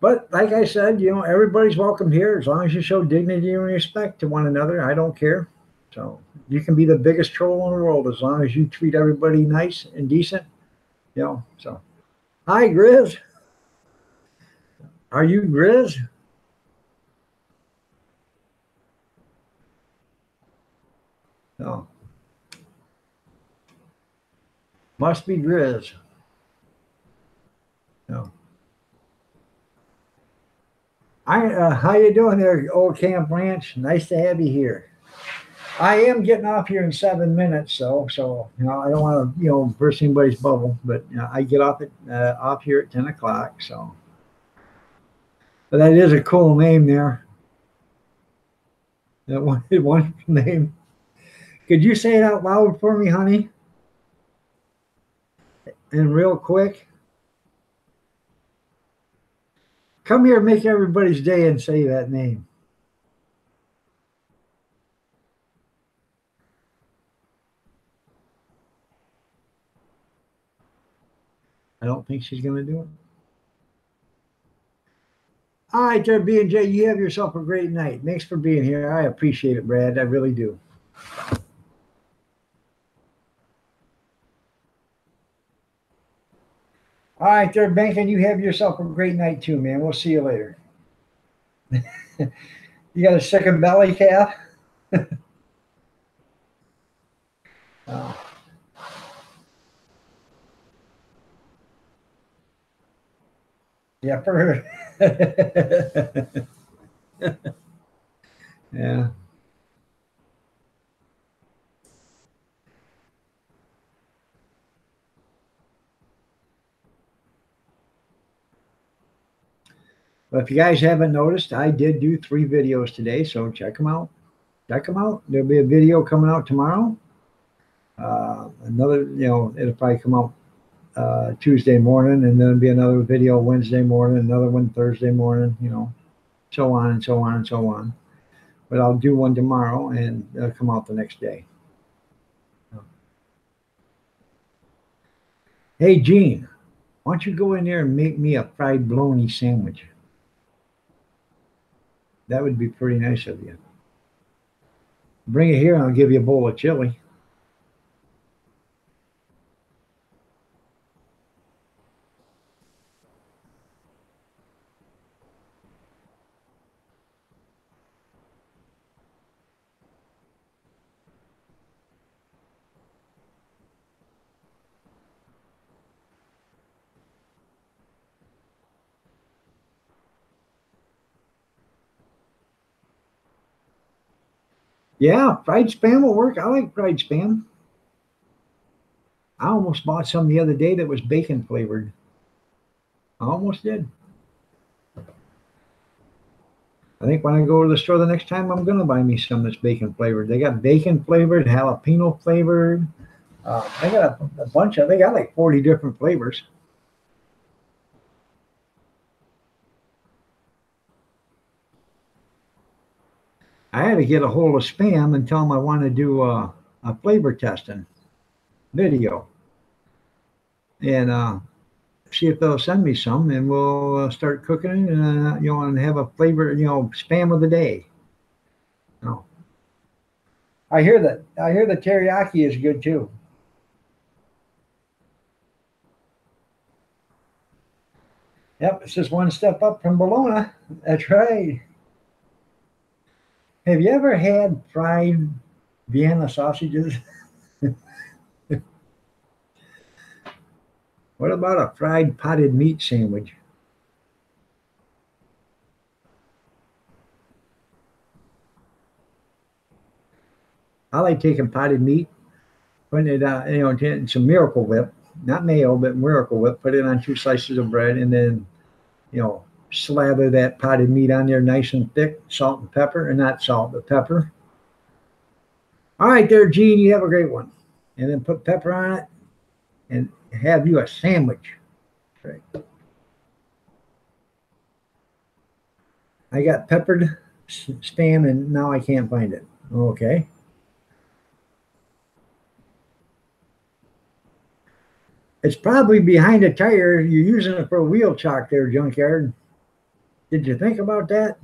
but like I said, everybody's welcome here as long as you show dignity and respect to one another. I don't care. So you can be the biggest troll in the world as long as you treat everybody nice and decent. So hi, Grizz. Are you Grizz? No. Must be Grizz. No. How you doing there, Old Camp Ranch? Nice to have you here. I am getting off here in 7 minutes, so I don't want to burst anybody's bubble, but I get off here at 10 o'clock. So, but that is a cool name there. That one name. Could you say it out loud for me, honey? And real quick. Come here, make everybody's day, and say that name. I don't think she's going to do it. All right, there, B&J, you have yourself a great night. Thanks for being here. I appreciate it, Brad. I really do. All right, there, Bankin, you have yourself a great night too, man. We'll see you later. You got a second belly, calf? Oh. Yeah, for her. Yeah. But if you guys haven't noticed, I did do 3 videos today, so check them out. Check them out. There'll be a video coming out tomorrow. Another, it'll probably come out Tuesday morning, and then there'll be another video Wednesday morning, another one Thursday morning, so on and so on and so on. But I'll do one tomorrow, and it'll come out the next day. Hey, Gene, why don't you go in there and make me a fried bologna sandwich? That would be pretty nice of you. Bring it here, and I'll give you a bowl of chili. Yeah, fried spam will work. I like fried spam. I almost bought some the other day that was bacon flavored. I almost did. I think when I go to the store the next time, I'm going to buy me some that's bacon flavored. They got bacon flavored, jalapeno flavored. They got a bunch of, they got like 40 different flavors. I had to get a hold of Spam and tell them I want to do a flavor testing. video, and see if they'll send me some, and we'll start cooking and and have a flavor, spam of the day. I hear the teriyaki is good too. Yep, it's just one step up from Bologna. That's right. Have you ever had fried Vienna sausages? What about a fried potted meat sandwich? I like taking potted meat, putting it in some Miracle Whip, not mayo, but Miracle Whip. Put it on 2 slices of bread, and then slather that potted meat on there nice and thick, salt and pepper, and not salt, but pepper. All right there, Gene, you have a great one. And then put pepper on it and have you a sandwich. Right. I got peppered spam and now I can't find it. Okay. It's probably behind a tire. You're using it for a wheel chock there, Junkyard. Did you think about that?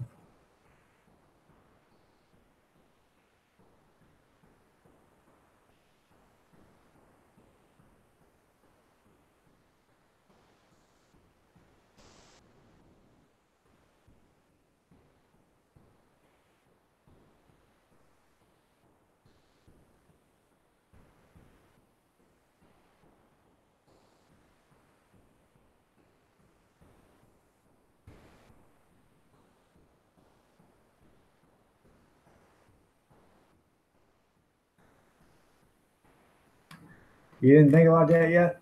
You didn't think about that yet?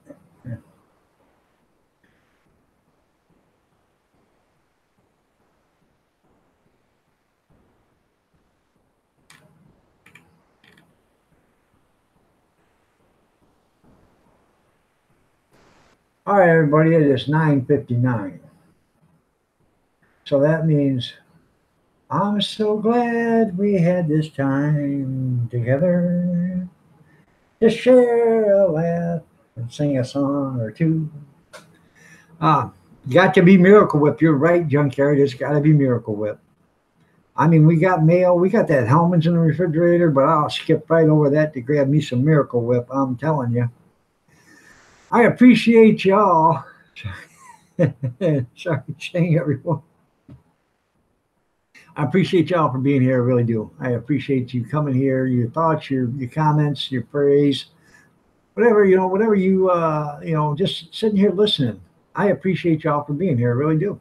All right, everybody, it is 9:59. So that means I'm so glad we had this time together to share a laugh and sing a song or two. Got to be Miracle Whip. You're right, Junkyard. It's got to be Miracle Whip. I mean, we got mail. We got that Hellmann's in the refrigerator, but I'll skip right over that to grab me some Miracle Whip. I'm telling you. I appreciate y'all. Sorry, saying everyone. I appreciate y'all for being here. I really do. I appreciate you coming here, your thoughts, your comments, your praise, whatever, whatever you, just sitting here listening. I appreciate y'all for being here. I really do.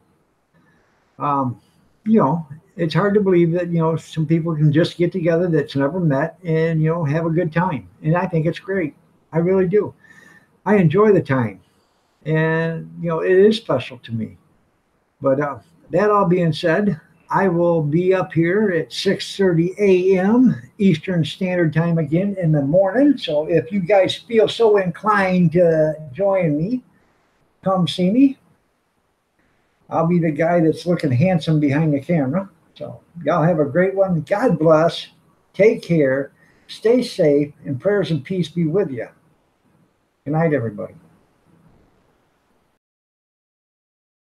It's hard to believe that, some people can just get together that's never met and, have a good time. And I think it's great. I really do. I enjoy the time. And, it is special to me. But that all being said, I will be up here at 6:30 a.m. Eastern Standard Time again in the morning. So if you guys feel so inclined to join me, come see me. I'll be the guy that's looking handsome behind the camera. So y'all have a great one. God bless. Take care. Stay safe. And prayers and peace be with you. Good night, everybody.